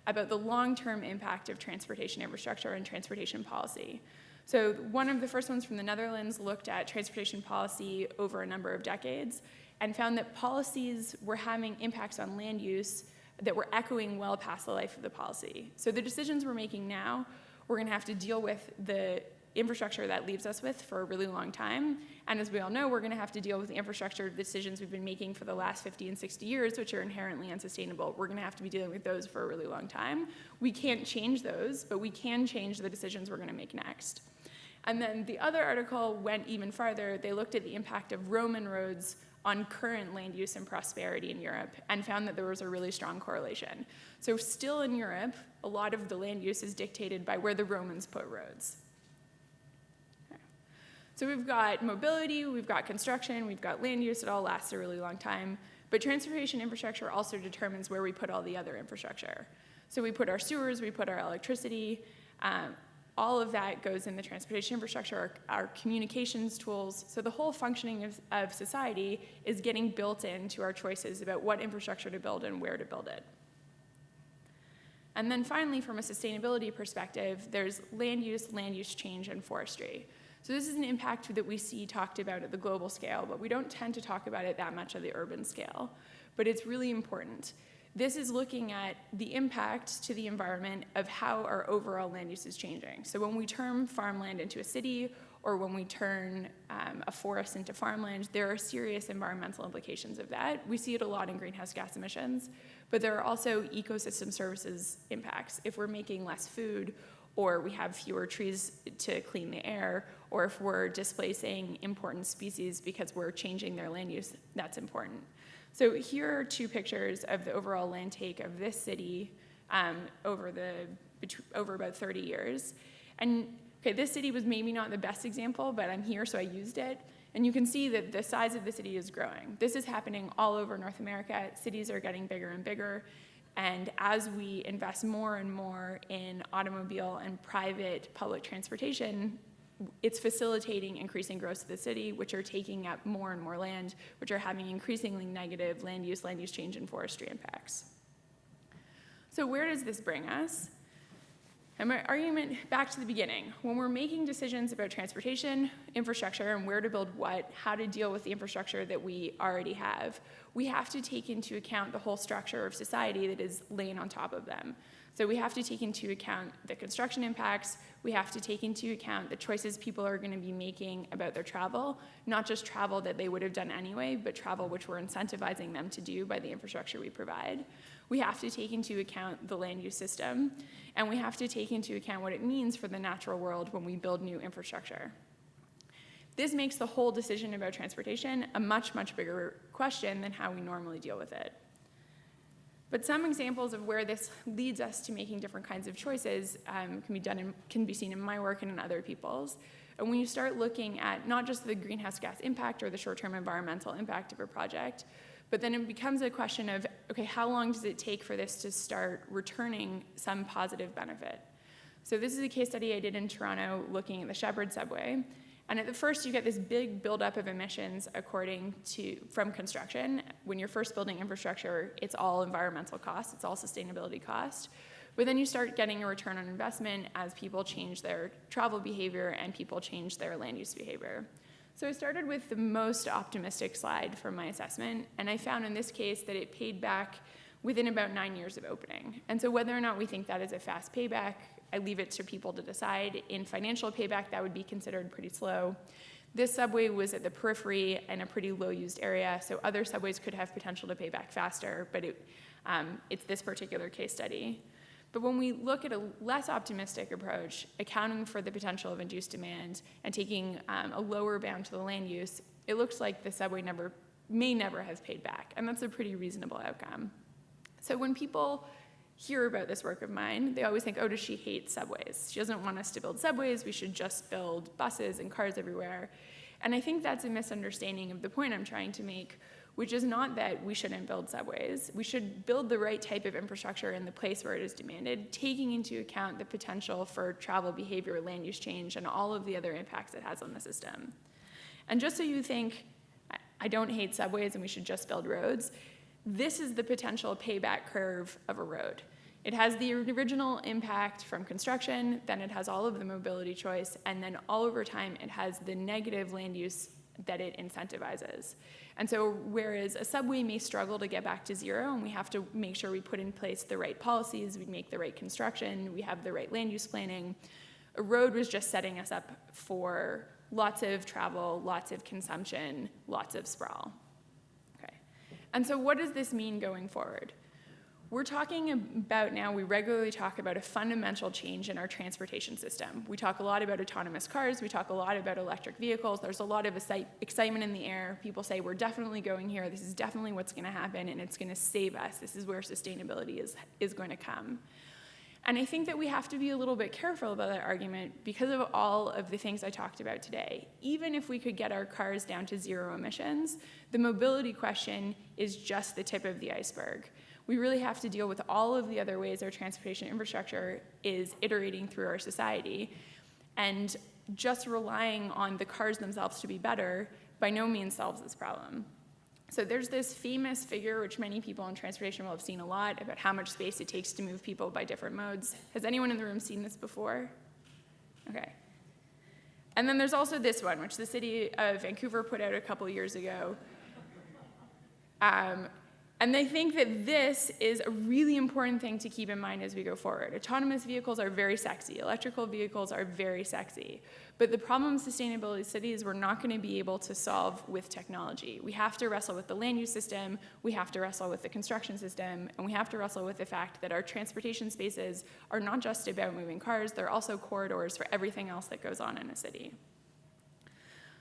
about the long-term impact of transportation infrastructure and transportation policy. So one of the first ones from the Netherlands looked at transportation policy over a number of decades and found that policies were having impacts on land use that were echoing well past the life of the policy. So the decisions we're making now, we're going to have to deal with the infrastructure that leaves us with for a really long time. And as we all know, we're going to have to deal with the infrastructure decisions we've been making for the last 50 and 60 years, which are inherently unsustainable. We're going to have to be dealing with those for a really long time. We can't change those, but we can change the decisions we're going to make next. And then the other article went even farther. They looked at the impact of Roman roads on current land use and prosperity in Europe and found that there was a really strong correlation. So still in Europe, a lot of the land use is dictated by where the Romans put roads. So we've got mobility, we've got construction, we've got land use, it all lasts a really long time. But transportation infrastructure also determines where we put all the other infrastructure. So we put our sewers, we put our electricity, all of that goes in the transportation infrastructure, our communications tools. So the whole functioning of society is getting built into our choices about what infrastructure to build and where to build it. And then finally, from a sustainability perspective, there's land use change, and forestry. So this is an impact that we see talked about at the global scale, but we don't tend to talk about it that much at the urban scale. But it's really important. This is looking at the impact to the environment of how our overall land use is changing. So when we turn farmland into a city, or when we turn a forest into farmland, there are serious environmental implications of that. We see it a lot in greenhouse gas emissions, but there are also ecosystem services impacts. If we're making less food, or we have fewer trees to clean the air, or if we're displacing important species because we're changing their land use, that's important. So here are two pictures of the overall land take of this city over about 30 years. And okay, this city was maybe not the best example, but I'm here, so I used it. And you can see that the size of the city is growing. This is happening all over North America. Cities are getting bigger and bigger. And as we invest more and more in automobile and private public transportation, it's facilitating increasing growth of the city, which are taking up more and more land, which are having increasingly negative land use change, and forestry impacts. So where does this bring us? And my argument, back to the beginning, when we're making decisions about transportation, infrastructure, and where to build what, how to deal with the infrastructure that we already have, we have to take into account the whole structure of society that is laying on top of them. So we have to take into account the construction impacts, we have to take into account the choices people are going to be making about their travel, not just travel that they would have done anyway, but travel which we're incentivizing them to do by the infrastructure we provide. We have to take into account the land use system, and we have to take into account what it means for the natural world when we build new infrastructure. This makes the whole decision about transportation a much, much bigger question than how we normally deal with it. But some examples of where this leads us to making different kinds of choices can be seen in my work and in other people's. And when you start looking at not just the greenhouse gas impact or the short-term environmental impact of a project, but then it becomes a question of, okay, how long does it take for this to start returning some positive benefit? So this is a case study I did in Toronto looking at the Shepherd subway. And at the first, you get this big buildup of emissions from construction. When you're first building infrastructure, it's all environmental cost, it's all sustainability cost. But then you start getting a return on investment as people change their travel behavior and people change their land use behavior. So I started with the most optimistic slide from my assessment, and I found in this case that it paid back within about 9 years of opening. And so whether or not we think that is a fast payback, I leave it to people to decide. In financial payback, that would be considered pretty slow. This subway was at the periphery in a pretty low-used area, so other subways could have potential to pay back faster, but it's this particular case study. But when we look at a less optimistic approach, accounting for the potential of induced demand and taking a lower bound to the land use, it looks like the subway may never have paid back, and that's a pretty reasonable outcome. So when people hear about this work of mine, they always think, oh, does she hate subways? She doesn't want us to build subways, we should just build buses and cars everywhere. And I think that's a misunderstanding of the point I'm trying to make, which is not that we shouldn't build subways. We should build the right type of infrastructure in the place where it is demanded, taking into account the potential for travel behavior, land use change, and all of the other impacts it has on the system. And just so you think, I don't hate subways and we should just build roads, this is the potential payback curve of a road. It has the original impact from construction, then it has all of the mobility choice, and then all over time it has the negative land use that it incentivizes. And so whereas a subway may struggle to get back to zero, and we have to make sure we put in place the right policies, we make the right construction, we have the right land use planning, a road was just setting us up for lots of travel, lots of consumption, lots of sprawl. Okay. And so what does this mean going forward? We're talking about now, we regularly talk about a fundamental change in our transportation system. We talk a lot about autonomous cars, we talk a lot about electric vehicles, there's a lot of excitement in the air. People say, we're definitely going here, this is definitely what's gonna happen, and it's gonna save us. This is where sustainability is going to come. And I think that we have to be a little bit careful about that argument because of all of the things I talked about today. Even if we could get our cars down to zero emissions, the mobility question is just the tip of the iceberg. We really have to deal with all of the other ways our transportation infrastructure is iterating through our society. And just relying on the cars themselves to be better by no means solves this problem. So there's this famous figure, which many people in transportation will have seen a lot, about how much space it takes to move people by different modes. Has anyone in the room seen this before? Okay. And then there's also this one, which the city of Vancouver put out a couple years ago. And And I think that this is a really important thing to keep in mind as we go forward. Autonomous vehicles are very sexy. Electrical vehicles are very sexy. But the problem of sustainability cities we're not going to be able to solve with technology. We have to wrestle with the land use system, we have to wrestle with the construction system, and we have to wrestle with the fact that our transportation spaces are not just about moving cars, they're also corridors for everything else that goes on in a city.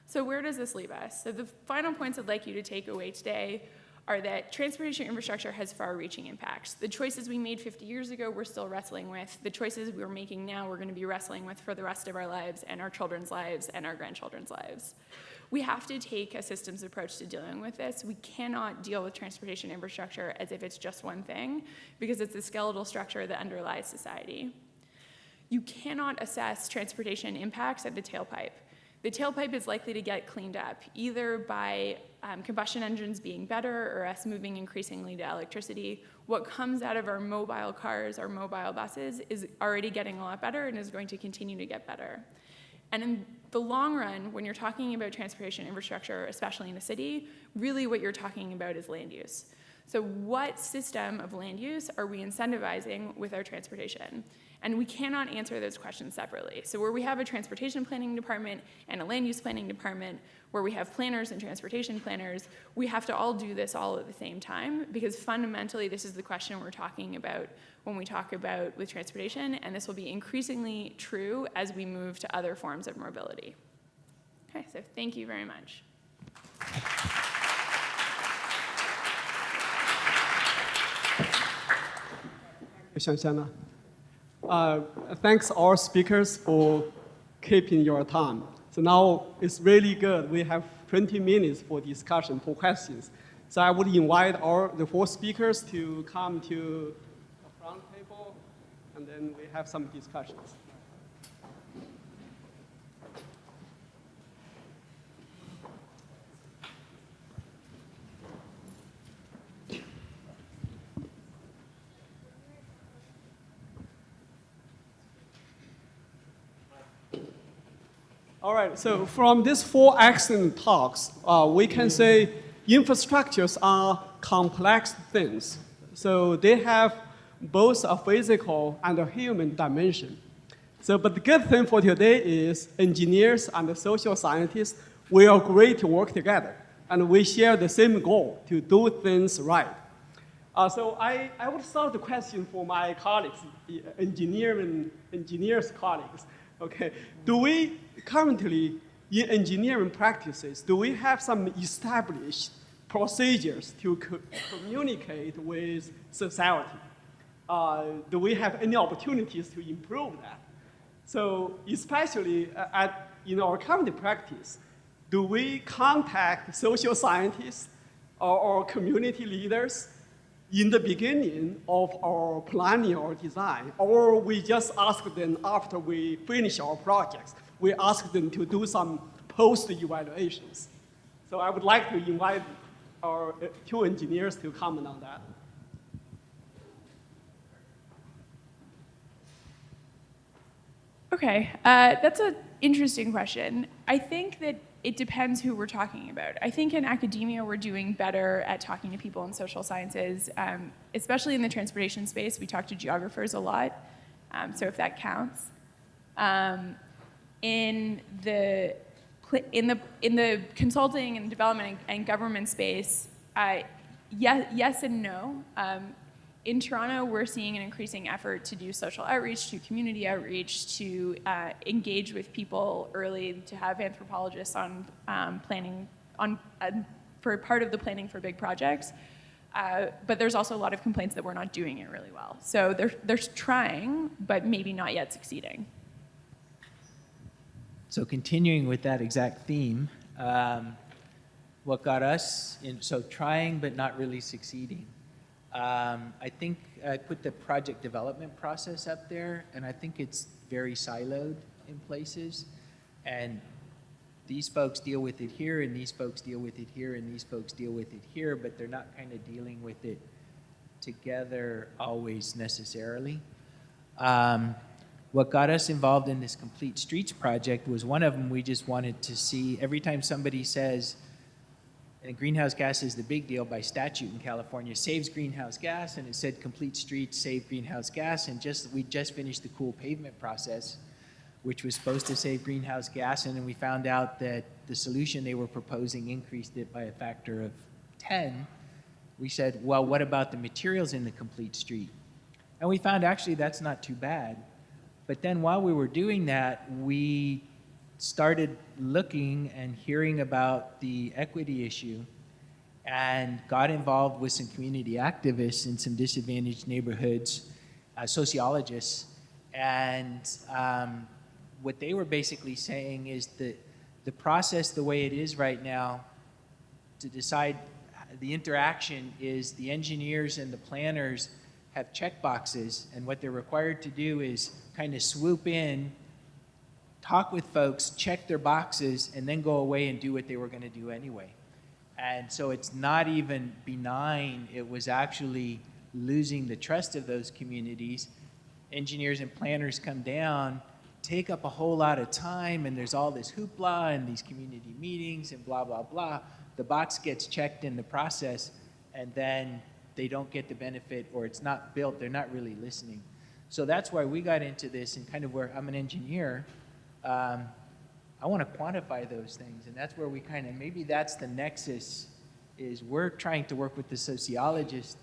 So where does this leave us? So the final points I'd like you to take away today are that transportation infrastructure has far-reaching impacts. The choices we made 50 years ago, we're still wrestling with. The choices we're making now, we're going to be wrestling with for the rest of our lives and our children's lives and our grandchildren's lives. We have to take a systems approach to dealing with this. We cannot deal with transportation infrastructure as if it's just one thing, because it's the skeletal structure that underlies society. You cannot assess transportation impacts at the tailpipe. The tailpipe is likely to get cleaned up, either by combustion engines being better or us moving increasingly to electricity. What comes out of our mobile cars, our mobile buses, is already getting a lot better and is going to continue to get better. And in the long run, when you're talking about transportation infrastructure, especially in a city, really what you're talking about is land use. So what system of land use are we incentivizing with our transportation? And we cannot answer those questions separately. So where we have a transportation planning department and a land use planning department, where we have planners and transportation planners, we have to all do this all at the same time, because fundamentally this is the question we're talking about when we talk about with transportation, and this will be increasingly true as we move to other forms of mobility. Okay, so thank you very much. Shoshanna. Thanks all speakers for keeping your time. So now it's really good. We have 20 minutes for discussion, for questions. So I would invite the 4 speakers to come to the front table, and then we have some discussions. All right, so from these 4 excellent talks, we can say infrastructures are complex things. So they have both a physical and a human dimension. So, but the good thing for today is engineers and the social scientists, we agree to work together, and we share the same goal, to do things right. So I would start the question for my colleagues, engineers colleagues. Okay, do we currently, in engineering practices, do we have some established procedures to communicate with society? Do we have any opportunities to improve that? So especially in our current practice, do we contact social scientists or community leaders in the beginning of our planning or design, or we just ask them after we finish our projects? We ask them to do some post-evaluations. So I would like to invite our 2 engineers to comment on that. Okay, that's an interesting question. I think that it depends who we're talking about. I think in academia, we're doing better at talking to people in social sciences, especially in the transportation space. We talk to geographers a lot, so if that counts. In the consulting and development and government space, yes and no. In Toronto, we're seeing an increasing effort to do social outreach, to community outreach, to engage with people early, to have anthropologists on planning for part of the planning for big projects. But there's also a lot of complaints that we're not doing it really well. So they're trying, but maybe not yet succeeding. So continuing with that exact theme, what got us in, so trying but not really succeeding. I think I put the project development process up there, and I think it's very siloed in places. And these folks deal with it here, and these folks deal with it here, and these folks deal with it here, but they're not kind of dealing with it together always necessarily. What got us involved in this Complete Streets project was one of them we just wanted to see every time somebody says, And greenhouse gas is the big deal by statute in California. Saves greenhouse gas, and it said complete streets save greenhouse gas, and we just finished the cool pavement process, which was supposed to save greenhouse gas, and then we found out that the solution they were proposing increased it by a factor of 10. We said, well, what about the materials in the complete street? And we found actually that's not too bad. But then while we were doing that, we started looking and hearing about the equity issue and got involved with some community activists in some disadvantaged neighborhoods, sociologists, and what they were basically saying is that the process the way it is right now to decide the interaction is the engineers and the planners have check boxes, and what they're required to do is kind of swoop in, talk with folks, check their boxes, and then go away and do what they were going to do anyway. And so it's not even benign. It was actually losing the trust of those communities. Engineers and planners come down, take up a whole lot of time, and there's all this hoopla and these community meetings and blah, blah, blah. The box gets checked in the process, and then they don't get the benefit, or it's not built. They're not really listening. So that's why we got into this, and kind of where I'm an engineer, I want to quantify those things, and that's where we kind of, maybe that's the nexus, is we're trying to work with the sociologists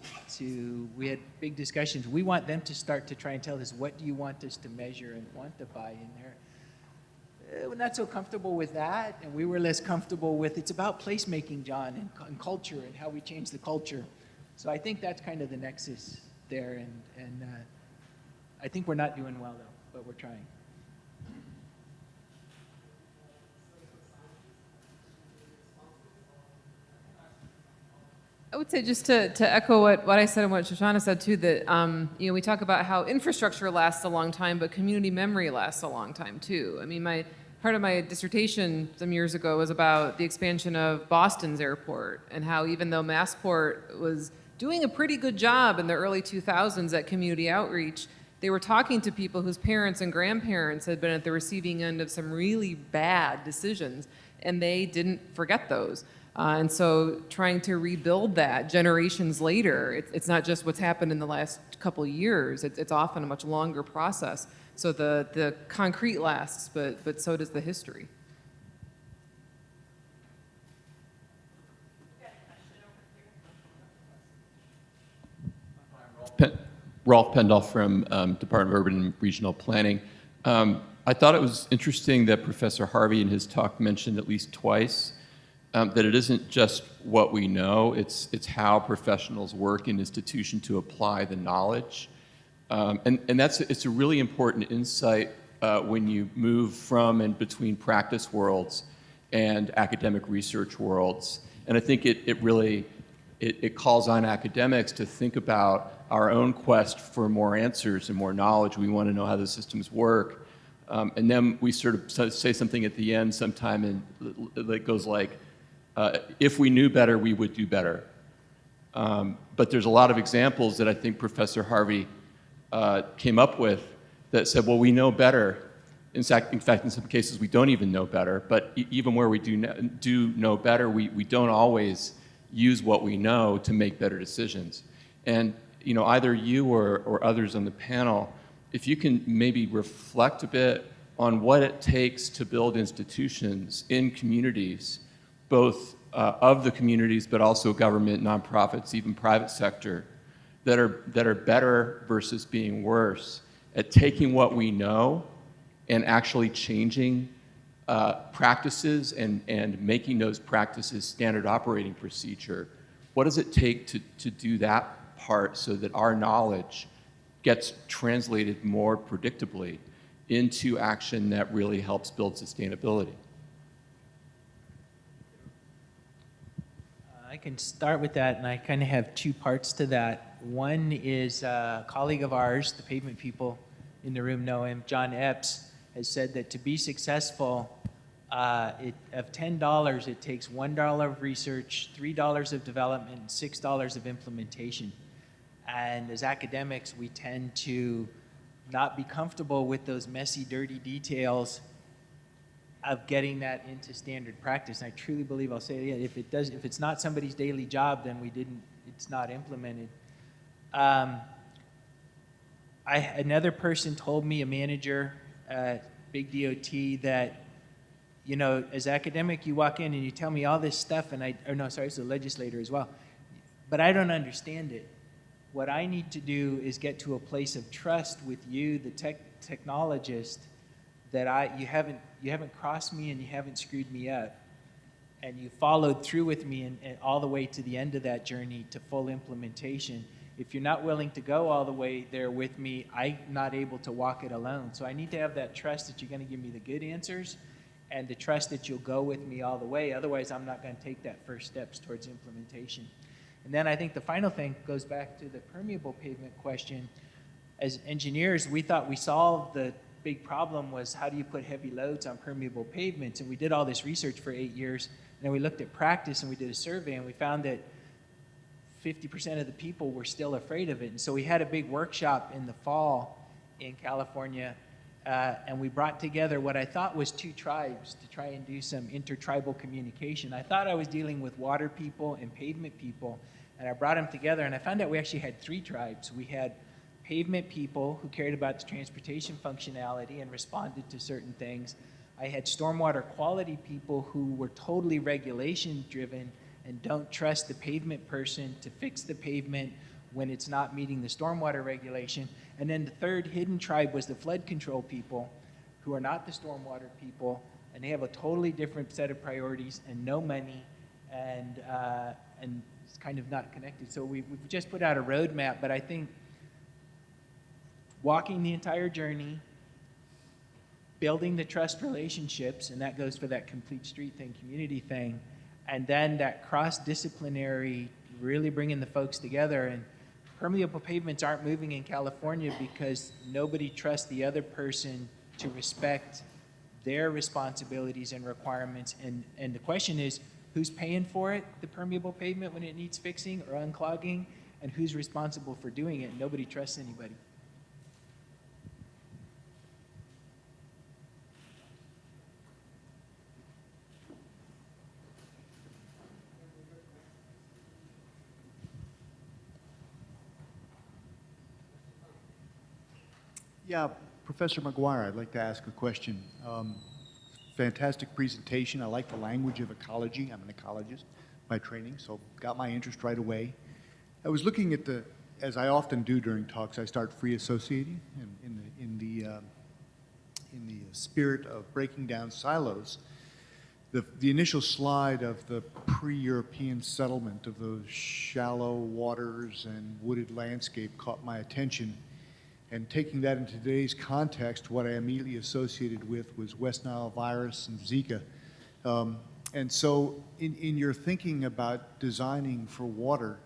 we had big discussions. We want them to start to try and tell us, what do you want us to measure and quantify in there? We're not so comfortable with that, and we were less comfortable with, it's about placemaking, John, and culture, and how we change the culture. So I think that's kind of the nexus there, and I think we're not doing well, though, but we're trying. I would say, just to echo what I said and what Shoshanna said too, that we talk about how infrastructure lasts a long time, but community memory lasts a long time too. I mean, part of my dissertation some years ago was about the expansion of Boston's airport, and how even though Massport was doing a pretty good job in the early 2000s at community outreach, they were talking to people whose parents and grandparents had been at the receiving end of some really bad decisions, and they didn't forget those. And so trying to rebuild that generations later, it's not just what's happened in the last couple of years, it's often a much longer process. So the concrete lasts, but so does the history. Rolf Pendall from Department of Urban and Regional Planning. I thought it was interesting that Professor Harvey in his talk mentioned at least twice that it isn't just what we know, it's how professionals work in institution to apply the knowledge. And it's a really important insight when you move from and between practice worlds and academic research worlds. And I think it really calls on academics to think about our own quest for more answers and more knowledge. We want to know how the systems work. And then we sort of say something at the end sometime, and it goes like, if we knew better, we would do better. But there's a lot of examples that I think Professor Harvey came up with that said, well, we know better. In fact, in some cases, we don't even know better. But even where we do know better, we don't always use what we know to make better decisions. And either you or others on the panel, if you can maybe reflect a bit on what it takes to build institutions in communities, both of the communities, but also government, nonprofits, even private sector, that are better versus being worse at taking what we know and actually changing practices and making those practices standard operating procedure. What does it take to do that part so that our knowledge gets translated more predictably into action that really helps build sustainability? I can start with that, and I kind of have two parts to that. One is a colleague of ours, the pavement people in the room know him, John Epps, has said that to be successful, of $10, it takes $1 of research, $3 of development, and $6 of implementation. And as academics, we tend to not be comfortable with those messy, dirty details. of getting that into standard practice. And I truly believe, I'll say it again, if it's not somebody's daily job, then it's not implemented. Another person told me, a manager at big DOT, that, you know, as academic, you walk in and you tell me all this stuff, and it's a legislator as well, but I don't understand it. What I need to do is get to a place of trust with you, the technologist, that you haven't crossed me and you haven't screwed me up, and you followed through with me and all the way to the end of that journey to full implementation. If you're not willing to go all the way there with me, I'm not able to walk it alone. So I need to have that trust that you're going to give me the good answers, and the trust that you'll go with me all the way. Otherwise, I'm not going to take that first steps towards implementation. And then I think the final thing goes back to the permeable pavement question. As engineers, we thought we solved the big problem was, how do you put heavy loads on permeable pavements? And we did all this research for 8 years, and then we looked at practice and we did a survey, and we found that 50% of the people were still afraid of it. And so we had a big workshop in the fall in California, and we brought together what I thought was 2 tribes to try and do some intertribal communication. I thought I was dealing with water people and pavement people, and I brought them together, and I found out we actually had 3 tribes. We had pavement people who cared about the transportation functionality and responded to certain things. I had stormwater quality people who were totally regulation driven and don't trust the pavement person to fix the pavement when it's not meeting the stormwater regulation. And then the third hidden tribe was the flood control people, who are not the stormwater people, and they have a totally different set of priorities and no money, and it's kind of not connected. So we've just put out a roadmap, but I think walking the entire journey, building the trust relationships, and that goes for that complete street thing, community thing, and then that cross-disciplinary, really bringing the folks together. And permeable pavements aren't moving in California because nobody trusts the other person to respect their responsibilities and requirements. And the question is, who's paying for it, the permeable pavement, when it needs fixing or unclogging, and who's responsible for doing it? Nobody trusts anybody. Yeah, Professor McGuire, I'd like to ask a question. Fantastic presentation. I like the language of ecology. I'm an ecologist by training, so got my interest right away. I was looking at as I often do during talks, I start free associating, and in the spirit of breaking down silos. The initial slide of the pre-European settlement of those shallow waters and wooded landscape caught my attention. And taking that into today's context, what I immediately associated with was West Nile virus and Zika. And so in your thinking about designing for water,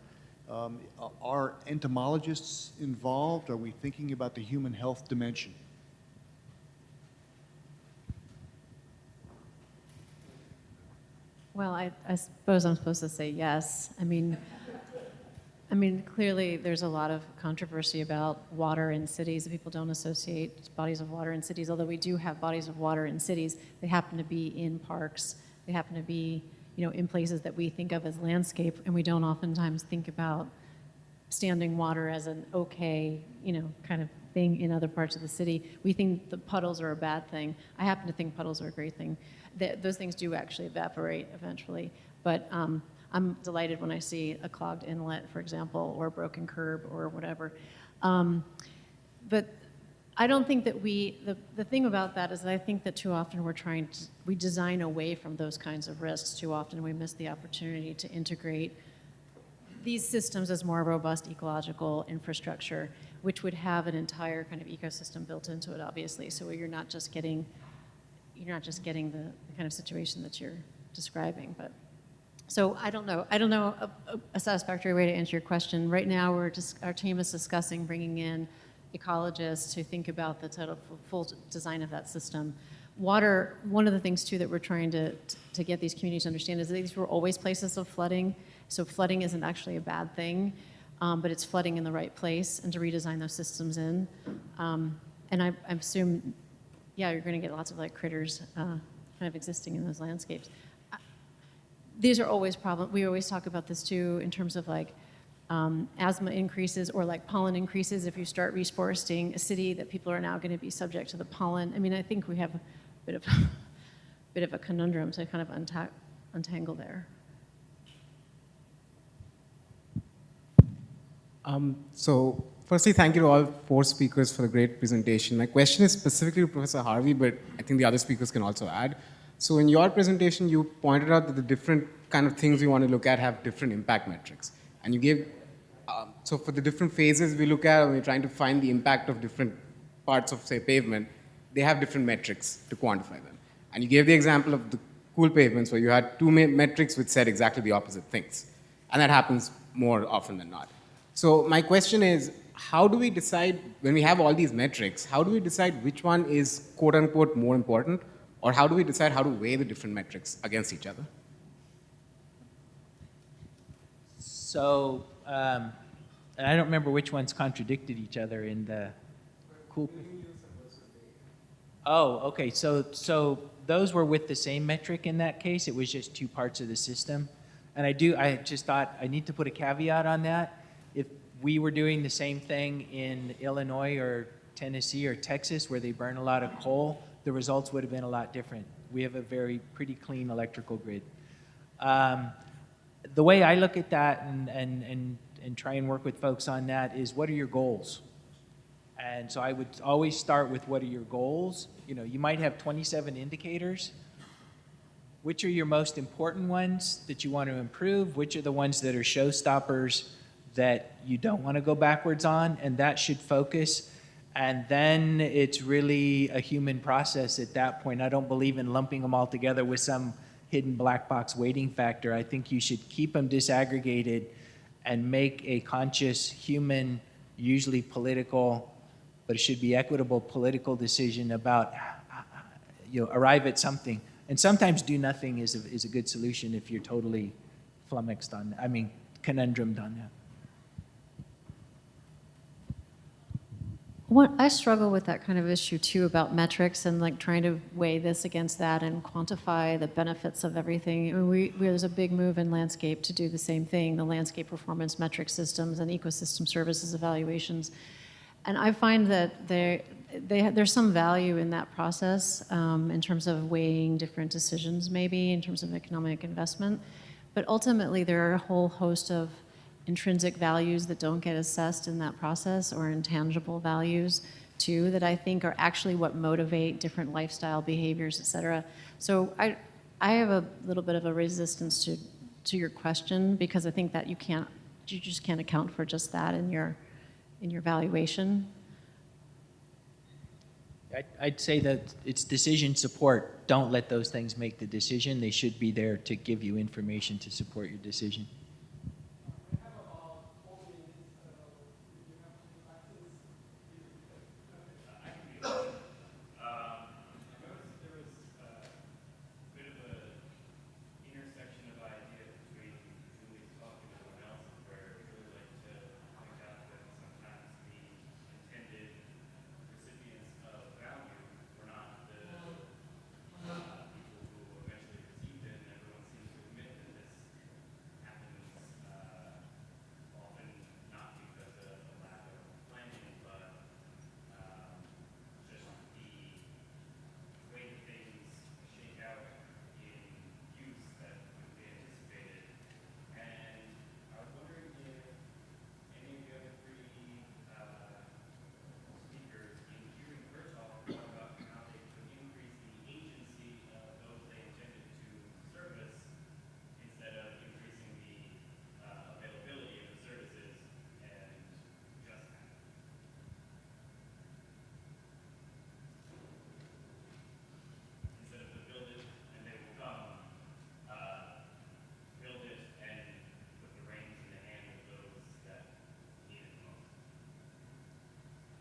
are entomologists involved? Are we thinking about the human health dimension? Well, I suppose I'm supposed to say yes. I mean, clearly there's a lot of controversy about water in cities. People don't associate bodies of water in cities, although we do have bodies of water in cities. They happen to be in parks. They happen to be, in places that we think of as landscape, and we don't oftentimes think about standing water as an okay, kind of thing in other parts of the city. We think the puddles are a bad thing. I happen to think puddles are a great thing. Those things do actually evaporate eventually, but I'm delighted when I see a clogged inlet, for example, or a broken curb or whatever. But I don't think that the thing about that is that I think that too often we design away from those kinds of risks. Too often we miss the opportunity to integrate these systems as more robust ecological infrastructure, which would have an entire kind of ecosystem built into it, obviously. So you're not just getting the kind of situation that you're describing. But so I don't know a satisfactory way to answer your question. Right now, our team is discussing bringing in ecologists to think about the full design of that system. Water, one of the things too that we're trying to get these communities to understand is that these were always places of flooding. So flooding isn't actually a bad thing, but it's flooding in the right place, and to redesign those systems in. And I assume, yeah, you're going to get lots of critters kind kind of existing in those landscapes. These are always problems. We always talk about this too in terms of like asthma increases or like pollen increases if you start reforesting a city, that people are now going to be subject to the pollen. I mean, I think we have a bit of a conundrum to kind of untangle there. So firstly, thank you to all 4 speakers for the great presentation. My question is specifically to Professor Harvey, but I think the other speakers can also add. So in your presentation, you pointed out that the different kind of things we want to look at have different impact metrics. And you gave, so for the different phases we look at when we're trying to find the impact of different parts of, say, pavement, they have different metrics to quantify them. And you gave the example of the cool pavements where you had 2 metrics which said exactly the opposite things. And that happens more often than not. So my question is, how do we decide, when we have all these metrics, how do we decide which one is quote unquote more important? Or how do we decide how to weigh the different metrics against each other? So, and I don't remember which ones contradicted each other in the cool. Oh, okay. So those were with the same metric in that case. It was just 2 parts of the system. And I just thought I need to put a caveat on that. If we were doing the same thing in Illinois or Tennessee or Texas where they burn a lot of coal, the results would have been a lot different. We have a pretty clean electrical grid. The way I look at that and try and work with folks on that is, what are your goals? And so I would always start with, what are your goals? You know, you might have 27 indicators. Which are your most important ones that you want to improve? Which are the ones that are showstoppers that you don't want to go backwards on? And that should focus. And then it's really a human process at that point. I don't believe in lumping them all together with some hidden black box weighting factor. I think you should keep them disaggregated and make a conscious human, usually political, but it should be equitable political decision about, arrive at something. And sometimes do nothing is a good solution if you're totally flummoxed on, conundrumed on that. I struggle with that kind of issue too, about metrics and like trying to weigh this against that and quantify the benefits of everything. I mean, there's a big move in landscape to do the same thing, the landscape performance metric systems and ecosystem services evaluations. And I find that there's some value in that process in terms of weighing different decisions, maybe in terms of economic investment. But ultimately, there are a whole host of intrinsic values that don't get assessed in that process, or intangible values too, that I think are actually what motivate different lifestyle behaviors, et cetera. So I have a little bit of a resistance to your question, because I think that you just can't account for just that in your valuation. I'd say that it's decision support. Don't let those things make the decision. They should be there to give you information to support your decision.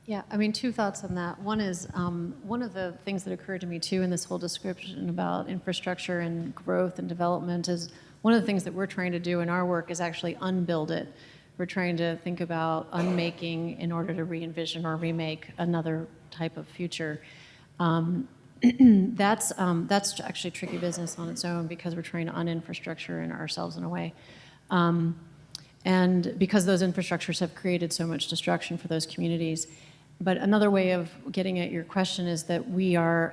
Yeah, I mean, 2 thoughts on that. One is, one of the things that occurred to me too in this whole description about infrastructure and growth and development is, one of the things that we're trying to do in our work is actually unbuild it. We're trying to think about unmaking in order to re-envision or remake another type of future. that's actually tricky business on its own because we're trying to uninfrastructure ourselves in a way. And because those infrastructures have created so much destruction for those communities. But another way of getting at your question is that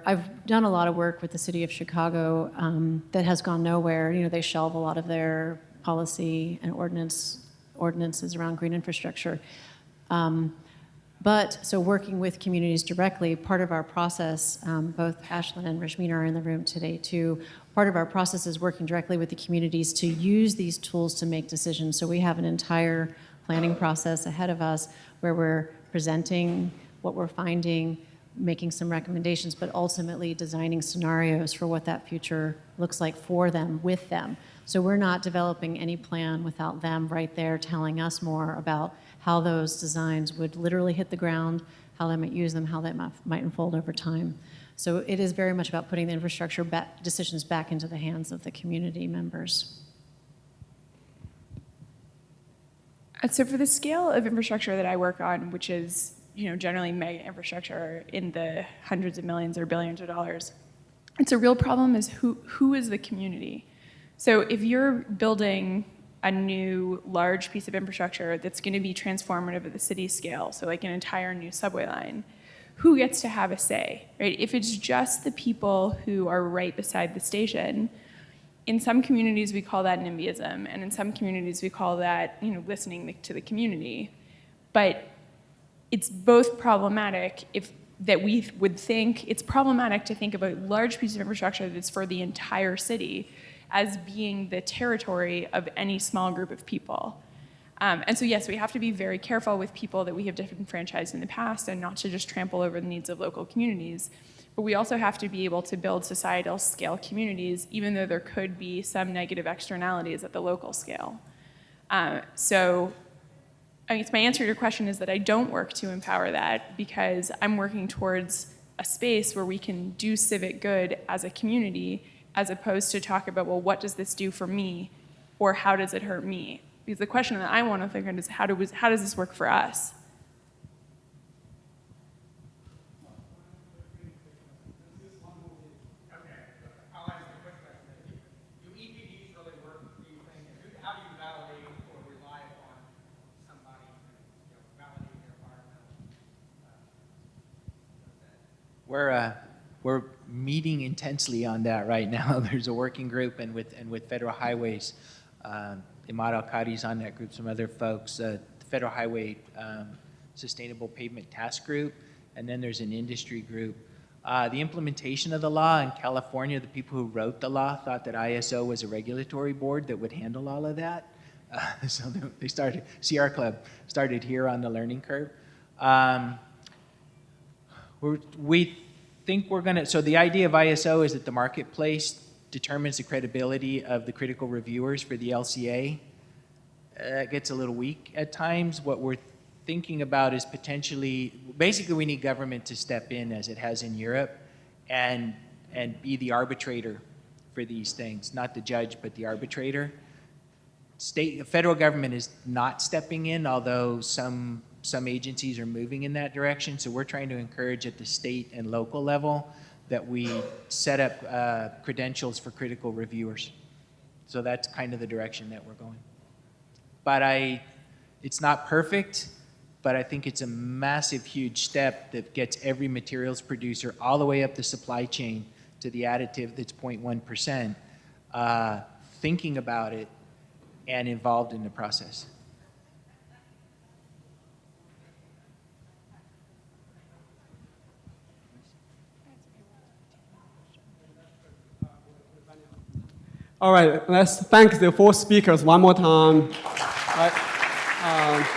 I've done a lot of work with the city of Chicago that has gone nowhere. You know, they shelve a lot of their policy and ordinances around green infrastructure. So working with communities directly, part of our process, both Ashlyn and Rashmina are in the room today too, part of our process is working directly with the communities to use these tools to make decisions. So we have an entire planning process ahead of us where we're presenting what we're finding, making some recommendations, but ultimately designing scenarios for what that future looks like for them, with them. So we're not developing any plan without them right there telling us more about how those designs would literally hit the ground, how they might use them, how that might unfold over time. So it is very much about putting the infrastructure decisions back into the hands of the community members. So for the scale of infrastructure that I work on, which is generally mega infrastructure in the hundreds of millions or billions of dollars, it's a real problem is who is the community? So if you're building a new large piece of infrastructure that's going to be transformative at the city scale, so like an entire new subway line, who gets to have a say, right? If it's just the people who are right beside the station, in some communities we call that NIMBYism, and in some communities we call that listening to the community. But it's both problematic that we would think it's problematic to think of a large piece of infrastructure that's for the entire city as being the territory of any small group of people. And so yes, we have to be very careful with people that we have disenfranchised in the past and not to just trample over the needs of local communities. But we also have to be able to build societal scale communities, even though there could be some negative externalities at the local scale. So I guess my answer to your question is that I don't work to empower that because I'm working towards a space where we can do civic good as a community as opposed to talk about, well, what does this do for me or how does it hurt me? Because the question that I want to think of is how does this work for us? We're meeting intensely on that right now. There's a working group, and with Federal Highways, Imad Al-Qadi's on that group, some other folks, the Federal Highway Sustainable Pavement Task Group, and then there's an industry group. The implementation of the law in California, the people who wrote the law thought that ISO was a regulatory board that would handle all of that. So they started, Sierra Club started here on the learning curve. We think we're gonna, so the idea of ISO is that the marketplace determines the credibility of the critical reviewers for the LCA. It gets a little weak at times. What we're thinking about is potentially, basically we need government to step in as it has in Europe and be the arbitrator for these things, not the judge, but the arbitrator. Federal government is not stepping in, although some agencies are moving in that direction. So we're trying to encourage at the state and local level that we set up credentials for critical reviewers. So that's kind of the direction that we're going. But it's not perfect, but I think it's a massive, huge step that gets every materials producer all the way up the supply chain to the additive that's 0.1%, thinking about it and involved in the process. All right, let's thank the four speakers one more time. All right.